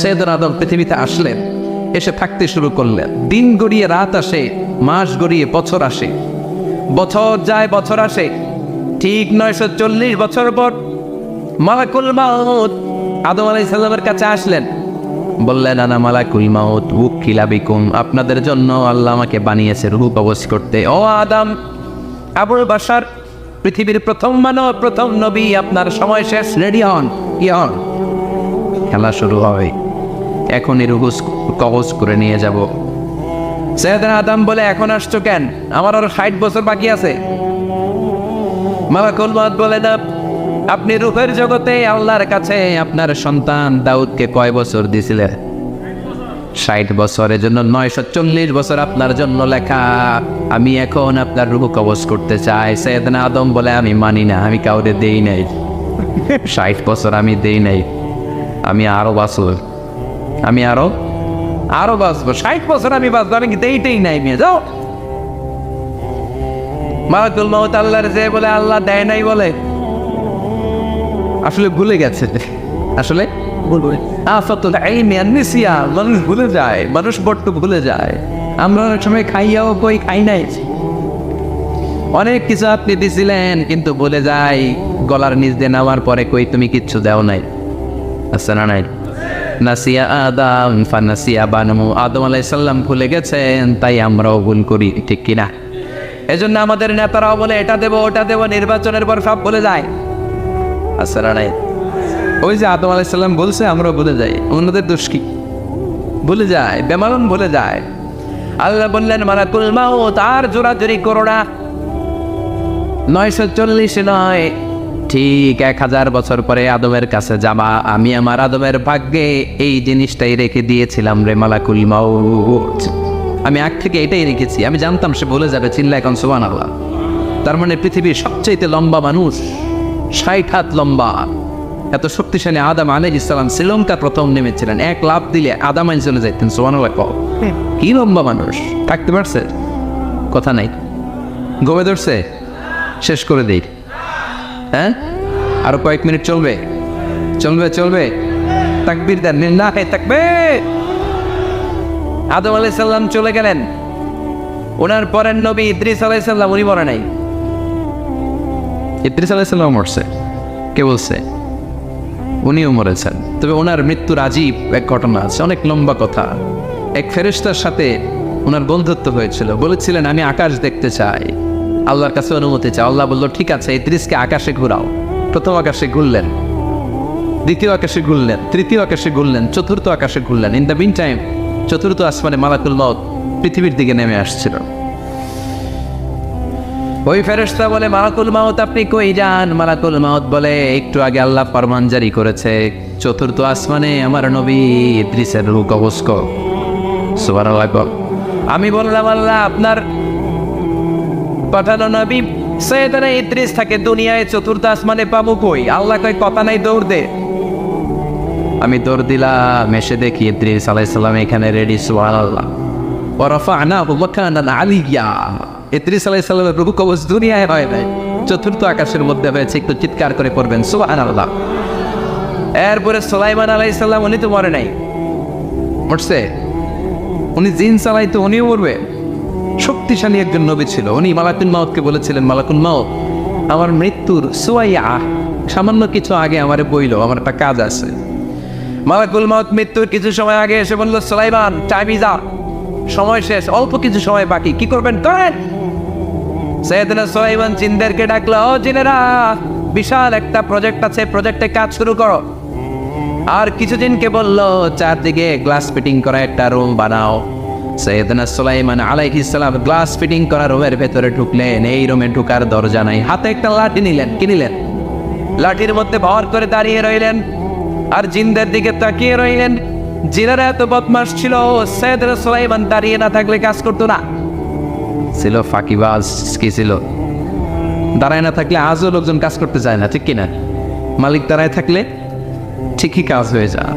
সৈয়দনা আদম পৃথিবীতে আসলেন, এসে থাকতে শুরু করলেন। দিন গড়িয়ে রাত আসে, মাস গড়িয়ে বছর আসে, বছর যায় বছর আসে। ঠিক 940 বছর পর মালাকুল মাউত আদম আলাইহিস সালামের কাছে আসলেন। বললেন, আনা মালাকুল মাউত উকিলা বিকুম, আপনাদের জন্য আল্লাহ আমাকে বানিয়েছে রূহ কবজ করতে। ও আদম, আবুল বাশার, পৃথিবীর প্রথম মানব, প্রথম নবী, আপনার সময় শেষ, রেডি হন, ইয়ন। খেলা শুরু হয়, এখনই রূহ কবজ করে নিয়ে যাব। সৈয়দনা আদম বলে, এখন আসছো কেন? আমার আরো 60 বছর বাকি আছে। মালাকুল মাউত বলে, না, আপনি রূহের জগতে আল্লাহর কাছে আপনার সন্তান দাউদকে কয় বছর দিয়েছিলেন? 60 বছরের জন্য 940 বছর আপনার জন্য লেখা। আমি এখন আপনার রূহ কবজ করতে চাই। সৈয়দনা আদম বলে, আমি মানি না, আমি কাউরে দেই নাই। 60 বছর আমি দেই নাই, আমি আরো বাঁচব, আমি আরো বাঁচবো, 60 বছর আমি বাঁচবো, আমি দেইতেই নাই। মেয়ে যাও। মালাকুল মাউত আল্লাহর যে বলে, আল্লাহ দেয় নাই বলে, আসলে ভুলে গেছে। আসলে মানুষ ভুলে যায়, মানুষ বড্ড ভুলে যায়। আমরা অনেক সময় খাইয়াও কই খাই নাই। অনেক কিছু আপনি দিছিলেন, কিন্তু বলে যাই, গলার নিচ দিয়ে নামার পরে কই তুমি কিচ্ছু দাও নাই। আচ্ছা না নাই? নাসিয়া আদম ফানাসিয়া বানু, আদম আলাইহিস সালাম ভুলে গেছেন, তাই আমরাও ভুল করি, ঠিক কিনা? এজন্য আমাদের নেতারাও বলে এটা দেব ওটা দেব, নির্বাচনের পর সব ভুলে যায়। আচ্ছা না নাই? ওই যে আদম আলাইহিস সালাম বলছে, আমরাও ভুলে যাই। অন্যদের দোষ কি? ভুলে যায়, বেমালুম ভুলে যায়। আল্লাহ বললেন, মালাকুল মাউত আর জোরাজুরি করো না। 940 নয়, ঠিক 1000 বছর পরে আদমের কাছে যাবা। আমি আমার আদমের ভাগ্যে এই জিনিসটাই রেখে দিয়েছিলাম রে মালাকুল মাউত। আমি আগ থেকে এটাই রেখেছি, আমি জানতাম সে ভুলে যাবে। চিল্লা এখন সুবহানাল্লাহ। তার মানে পৃথিবীর সবচেয়ে লম্বা মানুষ, 60 হাত লম্বা, এত শক্তিশালী আদম আলাইহিস সালাম শ্রীলঙ্কা প্রথম নেমেছিলেন। এক লাফ দিলে আদম আইন চলে যাইতেন। সুবহানাল্লাহ। কি লম্বা মানুষ, থাকতে পারছে? কথা নাই, ঘুমে ধরছে? শেষ করে দেই। হ্যাঁ, আরো কয়েক মিনিট চলবে, চলবে চলবে। তাকবীর দেন, লিল্লাহি তাকবীর। আদম আলাইহিস সালাম চলে গেলেন। ওনার পরের নবী ইদ্রিস আলাইহিস সালাম, উনি মরে নাই। ইদ্রিস আলাইহিস সালাম মরছে, কে বলছে? উনিও মরেছেন। তবে ওনার মৃত্যুর আজীব এক ঘটনা আছে, অনেক লম্বা কথা। এক ফেরেশতার সাথে ওনার বন্ধুত্ব হয়েছিল। বলেছিলেন, আমি আকাশ দেখতে চাই, আল্লাহর কাছে অনুমতি চাই। আল্লাহ বলল, ঠিক আছে, ইদ্রিসকে আকাশে ঘুরাও। প্রথম আকাশে ঘুরলেন, দ্বিতীয় আকাশে ঘুরলেন, তৃতীয় আকাশে ঘুরলেন, চতুর্থ আকাশে ঘুরলেন। ইন দ্য মিন টাইম চতুর্থ আসমানে মালাকুল মাউত পৃথিবীর দিকে নেমে আসছিল। ওই ফেরেশতা বলে, মালাকুল মাউত আপনি কই যান? মালাকুল মাউত বলে, একটু আগে আল্লাহ ফরমান জারি করেছে, চতুর্থ আসমানে আমার নবী ইদ্রিসের রূহ কবজ কর। সুবহানাল্লাহ। আমি বললাম, আল্লাহ আপনার পাঠানো নবী সৈয়দনা ইদ্রিস থাকে দুনিয়ায়, চতুর্থ আসমানে পাবো কই? আল্লাহ কয়, কথা নাই, দৌড় দে। আমি দৌড় দিলাম, এসে দেখি ইদ্রিস আলাইহিস সালাম এখানে রেডি। সুবহানাল্লাহ। ওয়া রাফা'নাহু মাকানান আলিয়্যা। ইদ্রিস আলাইহিস সালামের রূহ কবজ দুনিয়ায় হয় নাই, চতুর্থ আকাশের মধ্যে হয়েছে। একটু চিৎকার করে পড়বেন সুবহানাল্লাহ। এরপরে সুলাইমান আলাইহিস সালাম, উনি তো মরে নাই, মরছে। উনি জিন চালাইতো, উনিও মরবে। শক্তিশালী একজন নবী ছিল। উনি মালাকুল মাউতকে বলেছিলেন, মালাকুল মাউত আমার মৃত্যুর সুয়াইয়া সামান্য কিছু আগে আমারে বইল, আমার একটা কাজ আছে। মালাকুল মাউত মৃত্যুর কিছু সময় আগে এসে বলল, সুলাইমান টাইম ইজ আপ, সময় শেষ, অল্প কিছু সময় বাকি, কি করবেন করেন। সৈয়দনা সুলাইমান জিনদেরকে ডাকলো, ও জিনেরা, বিশাল একটা প্রজেক্ট আছে, প্রজেক্টে কাজ শুরু করো। আর কিছু জিনকে বললো, চারদিকে গ্লাস ফিটিং করা একটা রুম বানাও। সৈয়দনা সুলাইমান আলাইহিস সালাম গ্লাস ফিটিং করা রুমের ভেতরে ঢুকলেন। এই রুমে ঢুকার দরজা নাই, হাতে একটা লাঠি নিলেন। কি নিলেন? লাঠির মধ্যে ভর করে দাঁড়িয়ে রইলেন, আর জিনদের দিকে তাকিয়ে রইলেন। জিনেরা এত বদমাশ ছিল, সৈয়দনা সুলাইমান দাঁড়িয়ে না থাকলে কাজ করতো না। ছিল ফাঁকিবাজ। কি ছিল? দাঁড়ায় না থাকলে আজও লোকজন কাজ করতে চায় না, ঠিক কিনা? মালিক দাঁড়ায় থাকলে ঠিকই কাজ হয়ে যায়।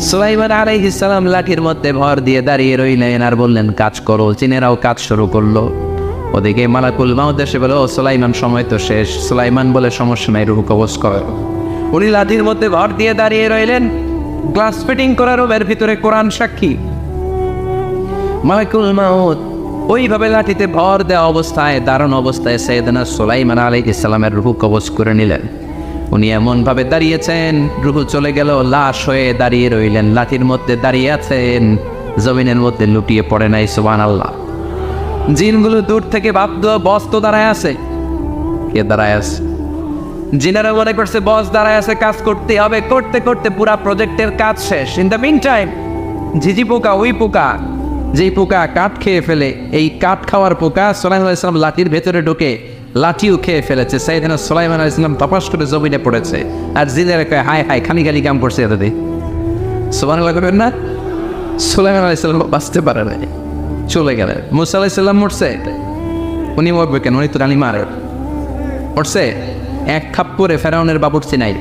সুলাইমান আলাইহিস সালাম লাঠির মধ্যে ভর দিয়ে দাঁড়িয়ে রইলেন আর বললেন, কাজ করো। জিনেরাও কাজ শুরু করলো। ওদিকে মালাকুল মাউত এসে বলে, ও সুলাইমান সময় তো শেষ। সুলাইমান বলে, সমস্যা নাই, রূহ কবজ করো। উনি লাঠির মধ্যে ভর দিয়ে দাঁড়িয়ে রইলেন। গ্লাস ফিটিং করা রুমের ভিতরে কোরআন সাক্ষী। মালাকুল মাউত ওইভাবে লাঠিতে ভর দেওয়া অবস্থায়, দারুণ অবস্থায় সাইয়েদনা সুলাইমান আলাইহিস সালামের রূহ কবজ করে নিলেন। উনি এমন ভাবে দাঁড়িয়েছেন, রূহ চলে গেল, লাশ হয়ে দাঁড়িয়ে রইলেন। লাঠির মধ্যে দাঁড়িয়ে আছেন, জমিনের মধ্যে লুটিয়ে পড়ে নাই। সুবহানাল্লাহ। জিনগুলো দূর থেকে ভাবত বস তো দাঁড়ায় আছে। কে দাঁড়ায় আছে? জিনেরা মনে করছে বস দাঁড়ায় আছে, কাজ করতে হবে। করতে করতে পুরা প্রজেক্টের কাজ শেষ। ইন দ্য মিন টাইম ঝিঝি পোকা, ওই পোকা যেই পোকা কাঠ খেয়ে ফেলে, এই কাঠ খাওয়ার পোকা সুলাইমান আলাইহিস সালাম লাঠির ভেতরে ঢুকে লাঠিও খেয়ে ফেলেছে। সাইয়েদনা সুলাইমান আলাইহিস সালাম তপাস করে জমিনে পড়েছে। আর জিনেরা কয় হায় হায়, খালি খালি কাম করছে এতদিন। সুবহানাল্লাহ করবেন না? সুলাইমান আলাইহিস সালাম বাঁচতে পারে না, চলে গেলেন। মুসা আলাইহিস সালাম মরছে, উনি মরবে কেন? উনি তো রানী মারে মরছে। এক খাপ্পরে ফেরাউনের বাবুর্চি নাই,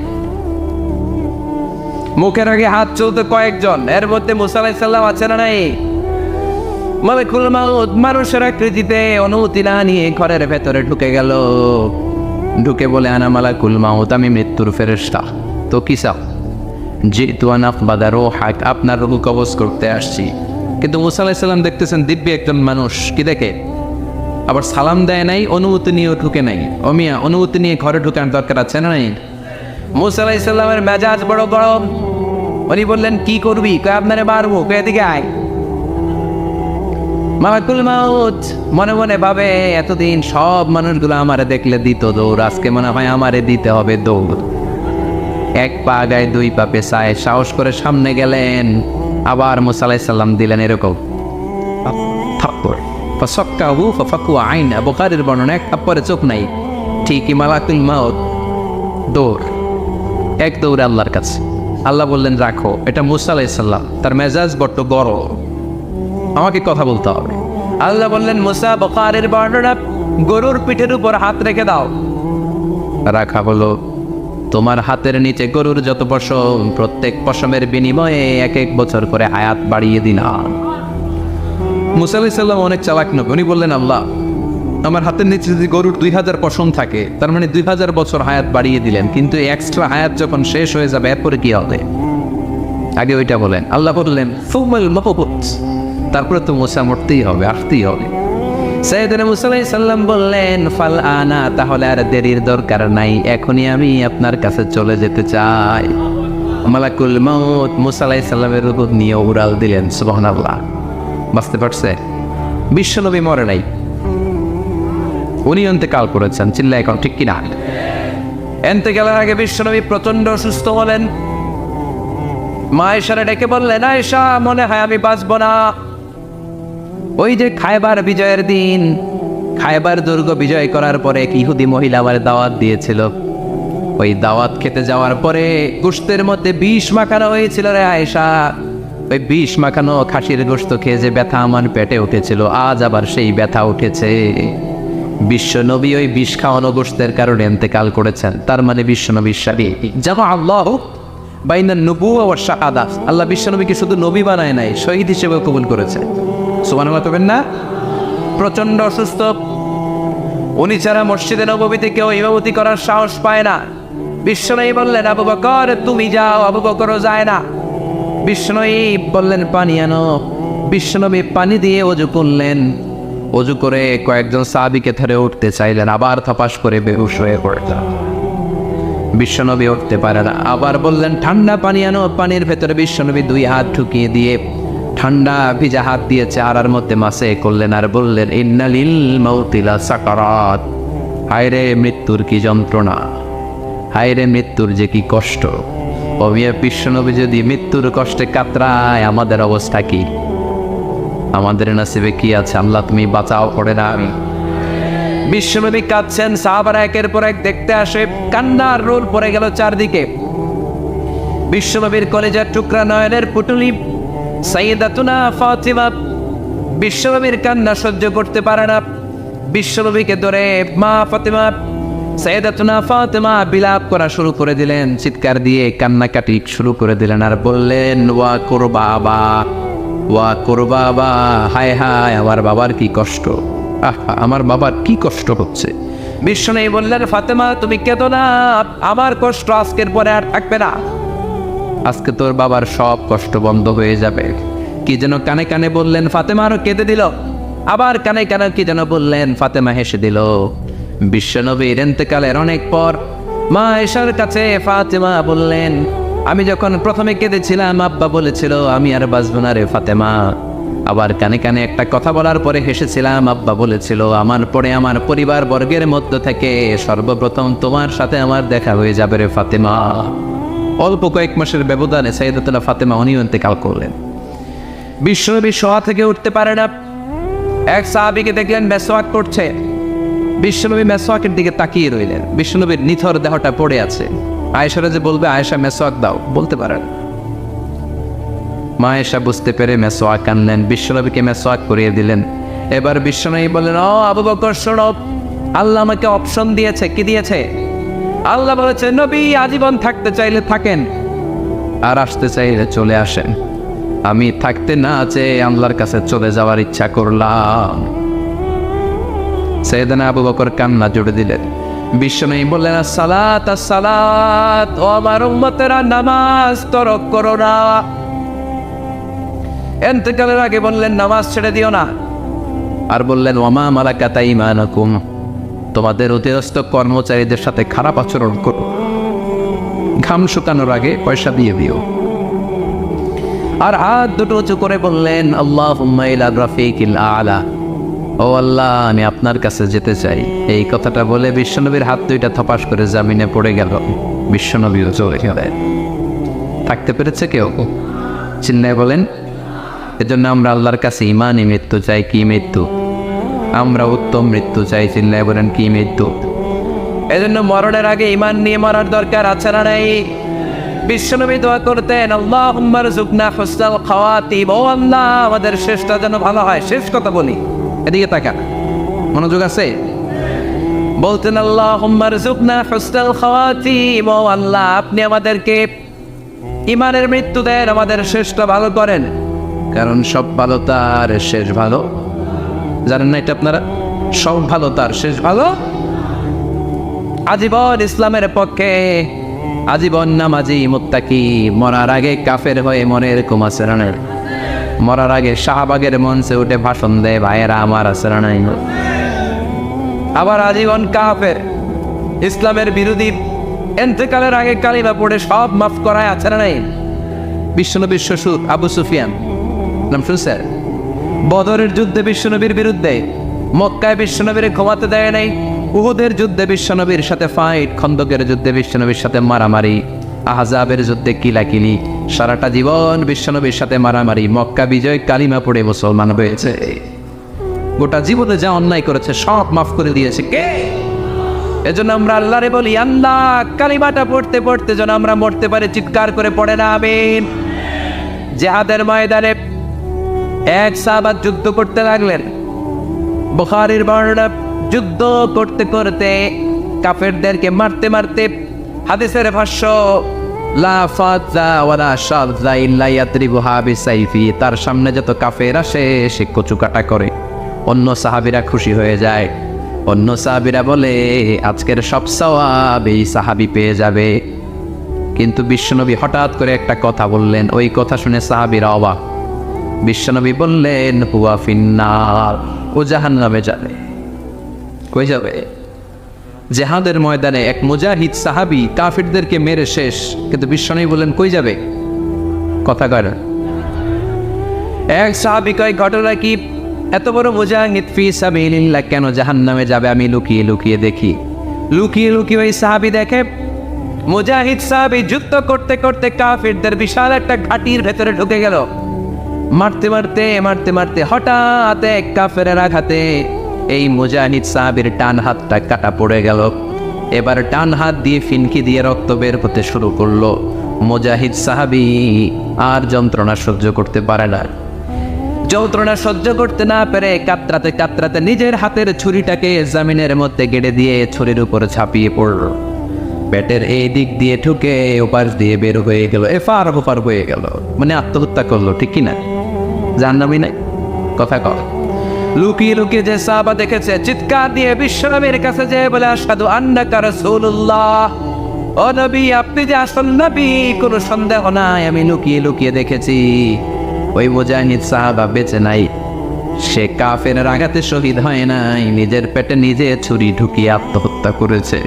মুখের আগে হাত চলতে কয়েকজন, এর মধ্যে মুসা আলাইহিস সালাম আছে না নাই? মালাকুল মাউত মানুষের আকৃতিতে অনুমতি না নিয়ে ঘরের ভেতরে ঢুকে গেল। ঢুকে বলে আনা মালাকুল মাউত, আমি মৃত্যুর ফেরেশতা। তো কি চাও? জিতু আন আকবাদা রূহাক, আপনার রূহ কবজ করতে আসছি। কিন্তু মুসা আলাইহিস সালাম দেখতেছেন দিব্য একজন মানুষ, কি দেখে? আবার সালাম দেয় নাই, অনুমতি নিয়েও ঢুকে নাই। অমিয়া অনুমতি নিয়ে ঘরে ঢুকানোর দরকার আছে না নাই? মুসা আলাইহিস সালামের মেজাজ বড় গরম। উনি বললেন কি করবি? কয় আপনারে মারবো। কয় এদিকে আয়। মালাকুল মাউত মনে মনে ভাবে এতদিন সব মানুষগুলো আমারে দেখলে দিত দৌড়, আজকে মনে হয় আমারে দিতে হবে দৌড়। এক পা গায়ে দুই পা পেছায় সাহস করে সামনে গেলেন। আবার মুসা আলাইহিস সালাম দিলেন এরকম থাপ্পড়। ফাসাক্কাহু ফাফাকু আইনা, বুখারীর বর্ণনা, এক থাপ্পড়ে চোখ নাই। ঠিকই মালাকুল মাউত দৌড়, এক দৌড়ে আল্লাহর কাছে। আল্লাহ বললেন রাখো, এটা মুসা আলাইহিস সালাম, তার মেজাজ বড্ড গরম, আমাকে কথা বলতে হবে। আল্লাহ বললেন মুসা, বুখারীর বর্ণনা, গরুর পিঠের উপর হাত রেখে দাও। রাখা হলো। তোমার হাতের নিচে গরুর যত পশম, প্রত্যেক পশমের বিনিময়ে এক এক বছর করে হায়াত বাড়িয়ে দিলাম। মুসা আলাইহিস সালাম অনেক চালাক নবী। উনি বললেন আল্লাহ, আমার হাতের নিচে যদি গরুর 2000 পশম থাকে, তার মানে 2000 বছর হায়াত বাড়িয়ে দিলেন। কিন্তু এক্সট্রা হায়াত যখন শেষ হয়ে যাবে এরপরে কি হবে? আগে ওইটা বলেন। আল্লাহ বললেন সুমাল মাহবুত, তারপরে তো মুসা মরতেই হবে, আসতেই হবে। সাইয়েদনা মুসা আলাইহিস সালাম বললেন ফাল আনা, তাহলে আর দেরির দরকার নাই, এখনই আমি আপনার কাছে চলে যেতে চাই। মালাকুল মাউত মুসা আলাইহিস সালামের রূহ নিয়ে উড়াল দিলেন। সুবহানাল্লাহ। বাঁচতে পারছে? বিশ্বনবী মরে নাই, উনি ইন্তেকাল করেছেন। চিল্লা এখন ঠিক কিনা? ইন্তেকালের আগে বিশ্বনবী প্রচন্ড অসুস্থ হলেন। মা আয়েশারে ডেকে বললেন, আয়েশা মনে হয় আমি বাঁচব না। ওই যে খায়বার বিজয়ের দিন, খায়বার দুর্গ বিজয় করার পরে এক ইহুদি মহিলা আমার দাওয়াত দিয়েছিল। ওই দাওয়াত খেতে যাওয়ার পরে গোশতের মধ্যে বিষ মাখানো হয়েছিল রে আয়েশা। ওই বিষ মাখানো খাসির গোশত খেয়ে যে ব্যথা আমার পেটে উঠেছিল, আজ আবার সেই ব্যথা উঠেছে। বিশ্বনবী ওই বিষ খাওয়ানো গোশতের কারণে ইন্তেকাল করেছেন। তার মানে বিশ্বনবীর সাথে জামা আল্লাহ বাইনা নবুওয়া ওয়া শাহাদা, আল্লাহ বিশ্বনবীকে শুধু নবী বানায় নাই, শহীদ হিসেবে কবুল করেছে। সুবহানাল্লাহ করবেন না? প্রচন্ড অসুস্থ, উনি ছাড়া মসজিদে নববীতে কেউ ইমামতি করার সাহস পায় না। বিশ্বনবী বললেন আবু বকর তুমি যাও, আবু বকরও যায় না। বিশ্বনবী বললেন পানি আনো। বিশ্বনবী পানি দিয়ে ওযু করলেন। ওযু করে কয়েকজন সাহাবীকে ধরে উঠতে চাইলেন, আবার থপাস করে বেহুশ হয়ে পড়লেন। বিশ্বনবী উঠতে পারে না। আবার বললেন ঠান্ডা পানি আনো। পানির ভেতরে বিশ্বনবী 2 হাত ঢুকিয়ে দিয়ে ঠান্ডা ভিজা হাত দিয়ে চেহারার মধ্যে মাসে করলেন আর বললেন ইন্নালিল মাউতি লা সাকারাত, হায়রে মৃত্যুর কি যন্ত্রণা, হায়রে মৃত্যুর যে কি কষ্ট। অবিয়া বিশ্বনবী যদি মৃত্যুর কষ্টে কাতরায়, আমাদের অবস্থা কি? আমাদের নসিবে কি আছে? আল্লাহ তুমি বাঁচাও, পড়ে না আমি। বিশ্বনবী কাঁদছেন, সাহাবারা একের পর এক দেখতে আসে, কান্নার রোল পড়ে গেল চারদিকে। বিশ্বনবীর কলেজার টুকরা নয়নের পুটুলি সাইয়েদাতুনা ফাতিমা বিশ্বনবীর কান্না সহ্য করতে পারে না। বিশ্বনবীকে ধরে মা ফাতিমা সাইয়েদাতুনা ফাতিমা বিলাপ করা শুরু করে দিলেন, চিৎকার দিয়ে কান্নাকাটি শুরু করে দিলেন আর বললেন ওয়া কুরবাবা, ওয়া কুরবাবা, হায় হায় আমার বাবার কি কষ্ট, আহা আমার বাবার কি কষ্ট হচ্ছে। বিশ্বনবী বললেন ফাতেমা তুমি কেঁদো না, আমার কষ্ট আজকের পরে আর থাকবে না। আজকে তোর বাবার সব কষ্ট বন্ধ হয়ে যাবে। কি যেন কানে কানে বললেন, ফাতেমা আরো কেঁদে দিল। আবার কানে কানে কি যেন বললেন, ফাতেমা হেসে দিল। বিশ্বনবীর ইন্তেকালের অনেক পর মা আয়েশার কাছে ফাতেমা বললেন, আমি যখন প্রথমে কেঁদেছিলাম আব্বা বলেছিল আমি আর বাঁচবো না রে ফাতেমা। আবার কানে কানে একটা কথা বলার পরে হেসেছিলাম, আব্বা বলেছিল আমার পরে আমার পরিবার বর্গের মধ্য থেকে সর্বপ্রথম তোমার সাথে আমার দেখা হয়ে যাবে রে ফাতেমা। অল্প কয়েক মাসের ব্যবধানে সাইয়েদাতুনা ফাতেমা উনিও ইন্তেকাল করলেন। বিশ্বনবী শোয়া থেকে উঠতে পারে না। এক সাহাবীকে দেখলেন মেসওয়াক করছে। বিশ্বনবী মেসওয়াকের দিকে তাকিয়ে রইলেন। বিশ্বনবীর নিথর দেহটা পড়ে আছে। আয়েশারা যে বলবে আয়েশা মেসওয়াক দাও, বলতে পারেন। মা আয়েশা বুঝতে পেরে মেসওয়াক আনলেন, বিশ্বনবীকে মেসওয়াক করিয়ে দিলেন। এবার বিশ্বনবী বললেন, ও আবু বকর শোনো, আল্লাহ আমাকে অপশন দিয়েছে। কি দিয়েছে? আল্লাহ বলেছে নবী আজীবন থাকতে চাইলে থাকেন, আর আসতে চাইলে চলে আসেন। আমি থাকতে না চেয়ে আল্লাহর কাছে চলে যাওয়ার ইচ্ছা করলাম। সাইয়েদনা আবু বকর কান্না জুড়ে দিলেন। বিশ্বনবী বললেন, আসসালাত আসসালাত, ও আমার উম্মতেরা নামাজ তরক করো না। ইন্তেকালের আগে বললেন নামাজ ছেড়ে দিও না। আর বললেন, ওয়ামা মালাকাত আইমানুকুম, তোমাদের অধীনস্থ কর্মচারীদের সাথে খারাপ আচরণ করো। ঘাম শুকানোর আগে পয়সা দিয়ে দিও। আর হাত দুটো উঁচু করে বললেন, আল্লাহুম্মা ইলা রাফিকিল আলা, ও আল্লাহ আমি আপনার কাছে যেতে চাই। এই কথাটা বলে বিশ্বনবীর হাত দুইটা থপাস করে জামিনে পড়ে গেল। বিশ্বনবীও চলে গেলেন। থাকতে পেরেছে কেউ? চিল্লায় বলেন। এজন্য আমরা আল্লাহর কাছে ইমানই মৃত্যু চাই। কি মৃত্যু? আমরা উত্তম মৃত্যু চাই। চিল্লায় বলেন কি মৃত্যু? এজন্য মরণের আগে ইমান নিয়ে মরার দরকার আছে না নাই? বিশ্বনবী দোয়া করতেন, আল্লাহুম্মা রযুকনা হুসনাল খাওয়াতিম, ও আল্লাহ আমাদের শেষটা যেন ভালো হয়। শেষ কথা বলি, এদিকে তাকান, মনোযোগ আছে? বলতেন, আল্লাহুম্মা রযুকনা হুসনাল খাওয়াতিম, ও আল্লাহ আপনি আমাদেরকে ইমানের মৃত্যু দেন, আমাদের শেষটা ভালো করেন। কারণ সব ভালো তার শেষ ভালো। জানেন না এটা আপনারা? সব ভালো তার শেষ ভালো। আজীবন ইসলামের পক্ষে, আজীবন নামাজি মুত্তাকি, মরার আগে কাফের হয়ে মরে এরকম আছে না? মরার আগে শাহবাগের মঞ্চে উঠে ভাষণ দেয়, ভাইয়েরা আমার আছে না নাই? আবার আজীবন কাফের, ইসলামের বিরোধী, ইন্তেকালের আগে কালিমা পড়ে সব মাফ করায় আছে না নাই? বিশ্বনবীর শ্বশুর আবু সুফিয়ান, নাম শুনছেন? বদরের যুদ্ধে বিশ্বনবীর বিরুদ্ধে, মক্কায় বিশ্বনবীর ঘুমাতে দেয় নাই। উহুদের যুদ্ধে বিশ্বনবীর সাথে ফাইট, খন্দকের যুদ্ধে বিশ্বনবীর সাথে মারামারি, আহজাবের যুদ্ধে কিলাকিলি, সারাটা জীবন বিশ্বনবীর সাথে মারামারি। মক্কা বিজয়, কালিমা পড়ে মুসলমান হয়েছে। গোটা জীবনে যা অন্যায় করেছে সব মাফ করে দিয়েছে কে? এজন্য আমরা আল্লাহরে বলি, আল্লাহ কালিমাটা পড়তে পড়তে যেন আমরা মরতে পারি। চিৎকার করে পড়ে না আমিন। জিহাদের ময়দানে এক সাহাবা যুদ্ধ করতে লাগলেন। বুখারীর বর্ণনা, যুদ্ধ করতে করতে কাফেরদেরকে মারতে মারতে, হাদিসের ভাষ্য, লা ফাযা ওয়ালা শাযা ইল্লা ইয়াদরিবুহা বিসাইফি, তার সামনে যত কাফের আসে সে কচুকাটা করে। অন্য সাহাবীরা খুশি হয়ে যায়। অন্য সাহাবীরা বলে আজকের সব সওয়াব এই সাহাবী পেয়ে যাবে। কিন্তু বিশ্বনবী হঠাৎ করে একটা কথা বললেন, ওই কথা শুনে সাহাবীরা অবাক। বিশ্বনবী বললেন, হুয়া ফিন্নার, ও জাহান্নামে যাবে। কই যাবে? জিহাদের ময়দানে এক মুজাহিদ সাহাবী কাফিরদেরকে মেরে শেষ, কিন্তু বিশ্বনবী বললেন কই যাবে? কথা কয় না। এক সাহাবী কয়, ঘটনা কি? এত বড় মুজাহিদ ফি সাবিলিল্লাহ কেন জাহান্নামে যাবে? আমি লুকিয়ে লুকিয়ে দেখি। লুকিয়ে লুকিয়ে ওই সাহাবী দেখে, মুজাহিদ সাহাবী যুদ্ধ করতে করতে কাফিরদের বিশাল একটা ঘাটির ভেতরে ঢুকে গেল। মারতে মারতে মারতে মারতে হঠাৎ এক কাফেরের আঘাতে এই মুজাহিদ সাহাবীর ডান হাতটা কাটা পড়ে গেল। এবার ডান হাত দিয়ে ফিনকি দিয়ে রক্ত বের হতে শুরু করলো। মুজাহিদ সাহাবী আর যন্ত্রণা সহ্য করতে পারে না। যন্ত্রণা সহ্য করতে না পেরে কাতরাতে কাতরাতে নিজের হাতের ছুরিটাকে জমিনের মধ্যে গেড়ে দিয়ে ছুরির উপরে ঝাঁপিয়ে পড়ল। পেটের এই দিক দিয়ে ঢুকে ওপাশ দিয়ে বের হয়ে গেল, এফার ওপার হয়ে গেল। মানে আত্মহত্যা করলো, ঠিক কিনা? জাহান্নামী নাই? কথা কর। লুকিয়ে লুকিয়ে যে সাহাবা দেখেছে, চিৎকার দিয়ে বিশ্বনবীর কাছে যেয়ে বলে, আশহাদু আন্নাকা রাসূলুল্লাহ, ও নবী, আপনি যে আসল নবী কোনো সন্দেহ নাই। আমি লুকিয়ে লুকিয়ে দেখেছি ওই মুজাহিদ সাহাবা বেঁচে নাই, সে কাফের আঘাতে শহীদ হয় নাই, নিজের পেটে নিজে ছুরি ঢুকিয়ে আত্মহত্যা করেছে।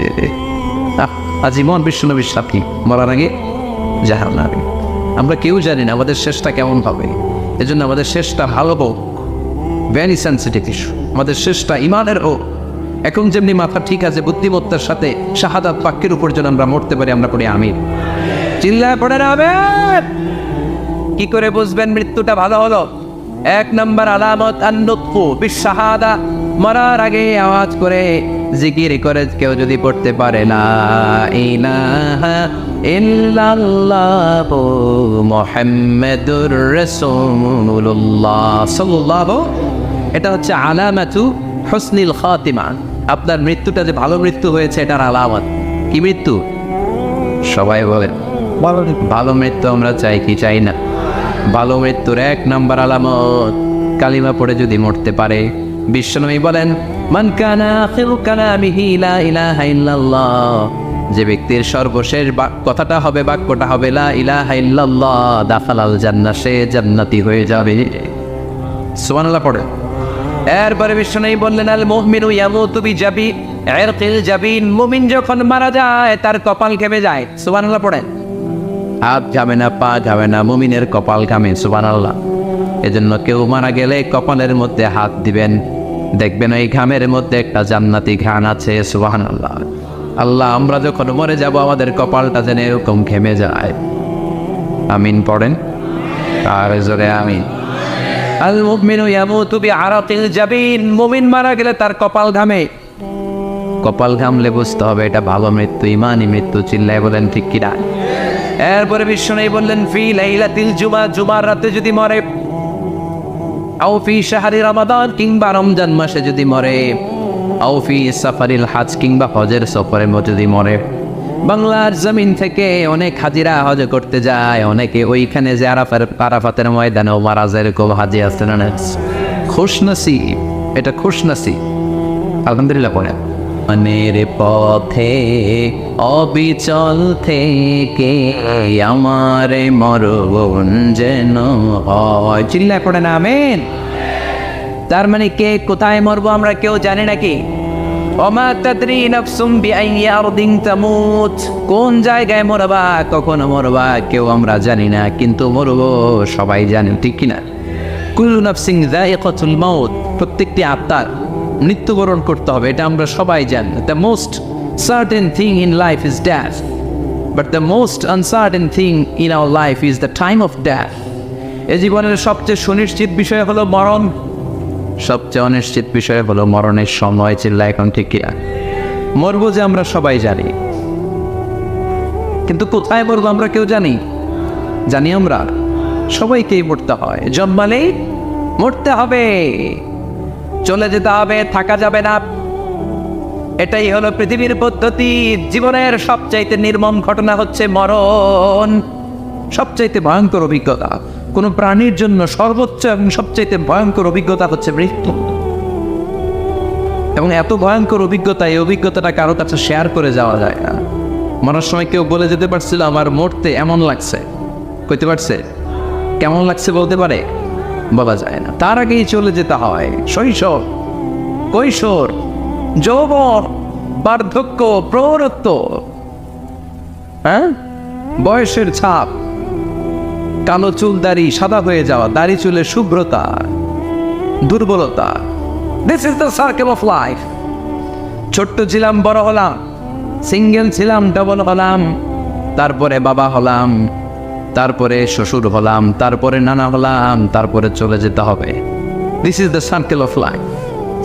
আজীবন বিশ্বনবীর সাথী, মরার আগে জাহান্নামে। আমরা কেউ জানি না আমাদের শেষটা কেমন হবে, এজন্য আমাদের শেষটা ভালো হোক। ভেরি সেন্সিটিভ ইস্যু, আমাদের শেষটা ইমানের হোক। এখন যেমনি মাথা ঠিক আছে, বুদ্ধিমত্তার সাথে শাহাদাত বাক্যের উপর যেন আমরা মরতে পারি, আমরা পড়ি আমিন। চিল্লায় পড়ে আমিন। কি করে বুঝবেন মৃত্যুটা ভালো হলো? এক নম্বর আলামত আন-নুতকু বিশ-শাহাদা, মরার আগে আওয়াজ করে জিকির করে কেউ যদি পড়তে পারে লা ইলাহা ইল্লাল্লাহু মুহাম্মাদুর রাসূলুল্লাহ সাল্লাল্লাহু, এটা হচ্ছে আলামাতু হুসনিল খাতিমা। আপনার মৃত্যুটা যে ভালো মৃত্যু হয়েছে এটার আলামত। কি মৃত্যু? সবাই বলেন ভালো মৃত্যু আমরা চাই কি চাই না? ভালো মৃত্যুর এক নাম্বার আলামত কালিমা পড়ে যদি মরতে পারে। বিশ্বনবী বলেন মান কানা আখিরু কালামিহি লা ইলাহা ইল্লাল্লাহ, যে ব্যক্তির সর্বশেষ কথাটা হবে, বাক্যটা হবে লা ইলাহা ইল্লাল্লাহ, দাখালাল জান্নাহ, সে জান্নাতি হয়ে যাবে। সুবহানাল্লাহ পড়ে। এরপরে বিশ্বনবী বললেন আল মুমিনু ইয়ামুতু বিজাবি ইরকিল জাবিন, মুমিন যখন মারা যায় তার কপাল ঘেমে যায়। সুবহানাল্লাহ পড়েন। হাত ঘামে না, পা ঘামে না, মুমিনের কপাল ঘামে। সুবহানাল্লাহ। এজন্য কেউ মারা গেলে কপালের মধ্যে হাত দিবেন, দেখবেন ওই ঘামের মধ্যে একটা জান্নাতি ঘ্রাণ আছে। সুবহানাল্লাহ। আল্লাহ, আমরা যখন মরে যাব আমাদের কপালটা যেন এরকম ঘেমে যায়। আমিন পড়েন আর জোরে আমিন। আল মুমিনু ইয়ামুতু বিআরাকিল জাবিন, মুমিন মারা গেলে তার কপাল ঘামে। কপাল ঘামলে বুঝতে হবে এটা ভালো মৃত্যু, ইমানি মৃত্যু। চিল্লায় বলেন ঠিক কিনা? এরপরে বিশ্বনবী বললেন ফি লাইলাতিল জুমা, জুমার রাতে যদি মরে, আও ফি শাহরি রমাদান, কিংবা রমজান মাসে যদি মরে, আও ফি সাফারিল হজ, কিংবা হজের সফরে যদি মরে। বাংলার জমিন থেকে অনেক হাজিরা হজ করতে যায়, অনেকে ওইখানে যে আরাফাতের ময়দানেও মারা যায়, এরকম হাজি আছে না? খুশনসিব, এটা খুশনসিব। আলহামদুলিল্লাহ পড়ে। মনের পথে অবিচল থেকে আমার মরণ যেন হয়। চিল্লায় পড়ে না আমিন। তার মানে কে কোথায় মরবো আমরা কেউ জানি নাকি? ওমা তাদরি নাফসুম বিআইয়ি আরদিন তামুত, কোন জায়গায় মরবা, কখন মরবা কেউ আমরা জানি না, কিন্তু মরবো সবাই জানে। ঠিক কিনা? কুল্লু নাফসিন যায়িকাতুল মাউত, প্রত্যেকটি আত্মার মৃত্যুবরণ করতে হবে, এটা আমরা সবাই জানি। The most certain thing in life is death, but the most uncertain thing in our life is the time of death. এই জীবনের সবচেয়ে সুনিশ্চিত বিষয় হলো মরণ, সবচেয়ে অনিশ্চিত বিষয় হলো মরণের সময়। চিল্লা এখন ঠিক কিনা? মরবো যে আমরা সবাই জানি, কিন্তু কোথায় মরবো আমরা কেউ জানি? জানি আমরা সবাইকেই মরতে হয়। জন্মালেই মরতে হবে, চলে যেতে হবে, থাকা যাবে না। এটাই হলো পৃথিবীর পদ্ধতি। জীবনের সবচাইতে নির্মম ঘটনা হচ্ছে মরণ, সবচাইতে ভয়ঙ্কর অভিজ্ঞতা। কোন প্রাণীর জন্য সর্বোচ্চ এবং সবচাইতে ভয়ঙ্কর অভিজ্ঞতা হচ্ছে মৃত্যু। এবং এত ভয়ঙ্কর অভিজ্ঞতা, এই অভিজ্ঞতাটা কারো কাছে শেয়ার করে যাওয়া যায় না। মরার সময় কেউ বলে যেতে পারছিল আমার মরতে এমন লাগছে, কইতে পারছে? কেমন লাগছে বলতে পারে? বলা যায় না। তার আগেই চলে যেতে হয় শৈশব, কৈশোর, যৌবন, বার্ধক্য, প্রৌঢ়ত্ব, বয়সের ছাপ, কালো চুল দাড়ি সাদা হয়ে যাওয়া, দাড়ি চুলের শুভ্রতা, দুর্বলতা। This is the circle of life. ছোট্ট ছিলাম, বড় হলাম, সিঙ্গেল ছিলাম, ডাবল হলাম, তারপরে বাবা হলাম, তারপরে শ্বশুর হলাম, তারপরে নানা হলাম, তারপরে চলে যেতে হবে। This is the circle of life.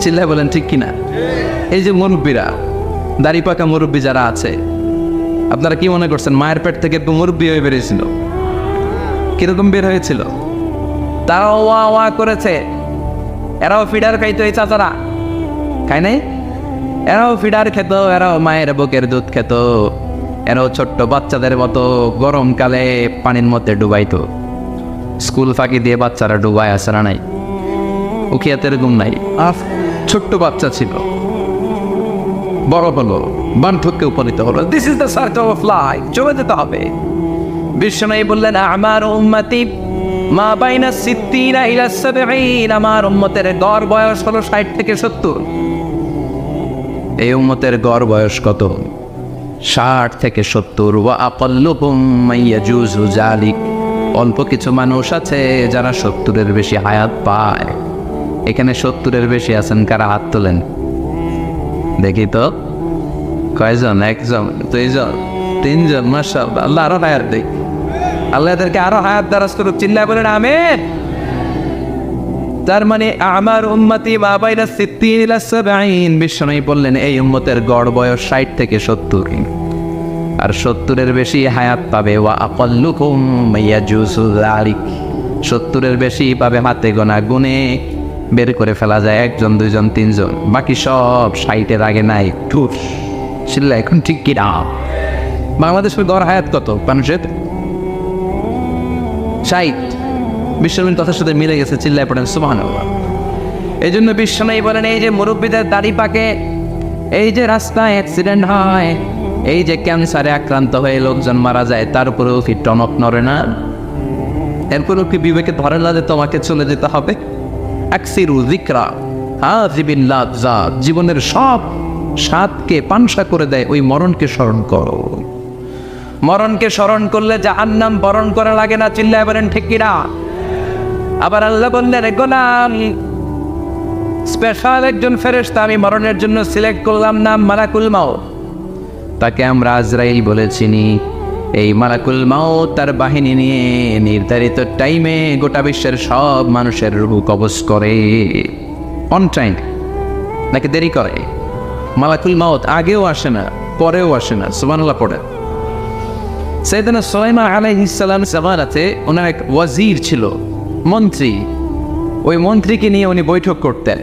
চিল্লায় বলেন ঠিক কিনা? এই যে মুরব্বীরা, দাড়ি পাকা মুরব্বী যারা আছে, আপনারা কি মনে করছেন মায়ের পেট থেকে মুরব্বী হয়ে বেরিয়েছিল? কিরকম বের হয়েছিল? তারাও ওয়া ওয়া করেছে, এরাও ফিডার খাইতো। এই চাচারা খায় নাই? এরাও ফিডার খেত, এরাও মায়ের বুকের দুধ খেত, এরাও ছোট্ট বাচ্চাদের মতো গরমকালে পানির মধ্যে ডুবাইতো। স্কুল ফাঁকি দিয়ে বাচ্চারা ডুবায়, আসে না নাই? উখিয়াতে এরকম নাই? ছোট্ট বাচ্চা ছিল, বড় হলো, বার্ধক্যে উপনীত হলো। This is the circle of life, চলে যেতে হবে। বিশ্বনবী বললেন, আমার উম্মতি মা বাইনা সিত্তিনা ইলা সাবঈন, আমার উম্মতের গড় বয়স হলো 60 থেকে 70। এই উম্মতের গড় বয়স কত? 60 থেকে 70। ওয়া আকাল্লুহুম মাইয়াজুজু যালিক, অল্প কিছু মানুষ আছে যারা 70-এর বেশি হায়াত পায়। এখানে 70-এর বেশি আছেন কারা? হাত তোলেন দেখি তো। কয়জন? একজন, দুইজন, তিনজন? মাশাআল্লাহ, আল্লাহ আরো হায়াত দেখ, আল্লাহ এদেরকে আরো হায়াত দারাজ করুক। চিল্লায় বলেন আমিন। তার মানে আমার উম্মতি মা বাইনা সিত্তিন ইলা সাবঈন, বিশ্বনবী বললেন এই উম্মতের গড় বয়স 60 থেকে 70, আর 70-এর বেশি হায়াত পাবে। ওয়া আকাল্লুহুম মাইয়াজুজু যালিক, 70-এর বেশি পাবে হাতে গোনা, গুনে বের করে ফেলা যায় 1জন 2জন 3জন, বাকি সব 60-এর আগে নাই। ঠুস ছিল এখন ঠিক কি না? বাংলাদেশের গড় হায়াত কত মানুষের? 60। বিশ্বনবীর কথার সাথে মিলে গেছে, চিল্লায় পড়েন সুবহানাল্লাহ। এই জন্য বিশ্বনবী বলেন, এই যে মুরব্বীদের দাড়ি পাকে, এই যে রাস্তায় অ্যাক্সিডেন্ট হয়, এই যে ক্যান্সারে আক্রান্ত হয়ে লোকজন মারা যায়, তার উপরেও কি টনক নড়ে না? এরপরেও কি বিবেকে ধরে না যে তোমাকে চলে যেতে হবে? আকসিরু যিকরা হাযিবিল লাযযাত, জীবনের সব স্বাদকে পানসা করে দেয় ওই মরণকে স্মরণ করো। মরণকে স্মরণ করলে জাহান্নাম বরণ করা লাগে না। চিল্লায় বলেন ঠিক কিনা? আবার আল্লাহ বললেন, গোলাম, স্পেশাল একজন ফেরেশতা আমি মরণের জন্য সিলেক্ট করলাম, নাম মালাকুল মাউত। তাকে আমরা আজরাইল বলে চিনি। এই মালাকুল মাউত তার বাহিনী নিয়ে নির্ধারিত টাইমে গোটা বিশ্বের সব মানুষের রূহ কবজ করে। অন টাইম নাকি দেরি করে? মালাকুল মাউত আগেও আসে না, পরেও আসে না। সুবহানাল্লাহ পড়ে। সাইয়েদনা সুলাইমান আলাইহিস সালাম জামানাতে ওনার এক ওয়াজির ছিল, মন্ত্রী। ওই মন্ত্রীকে নিয়ে উনি বৈঠক করতেন।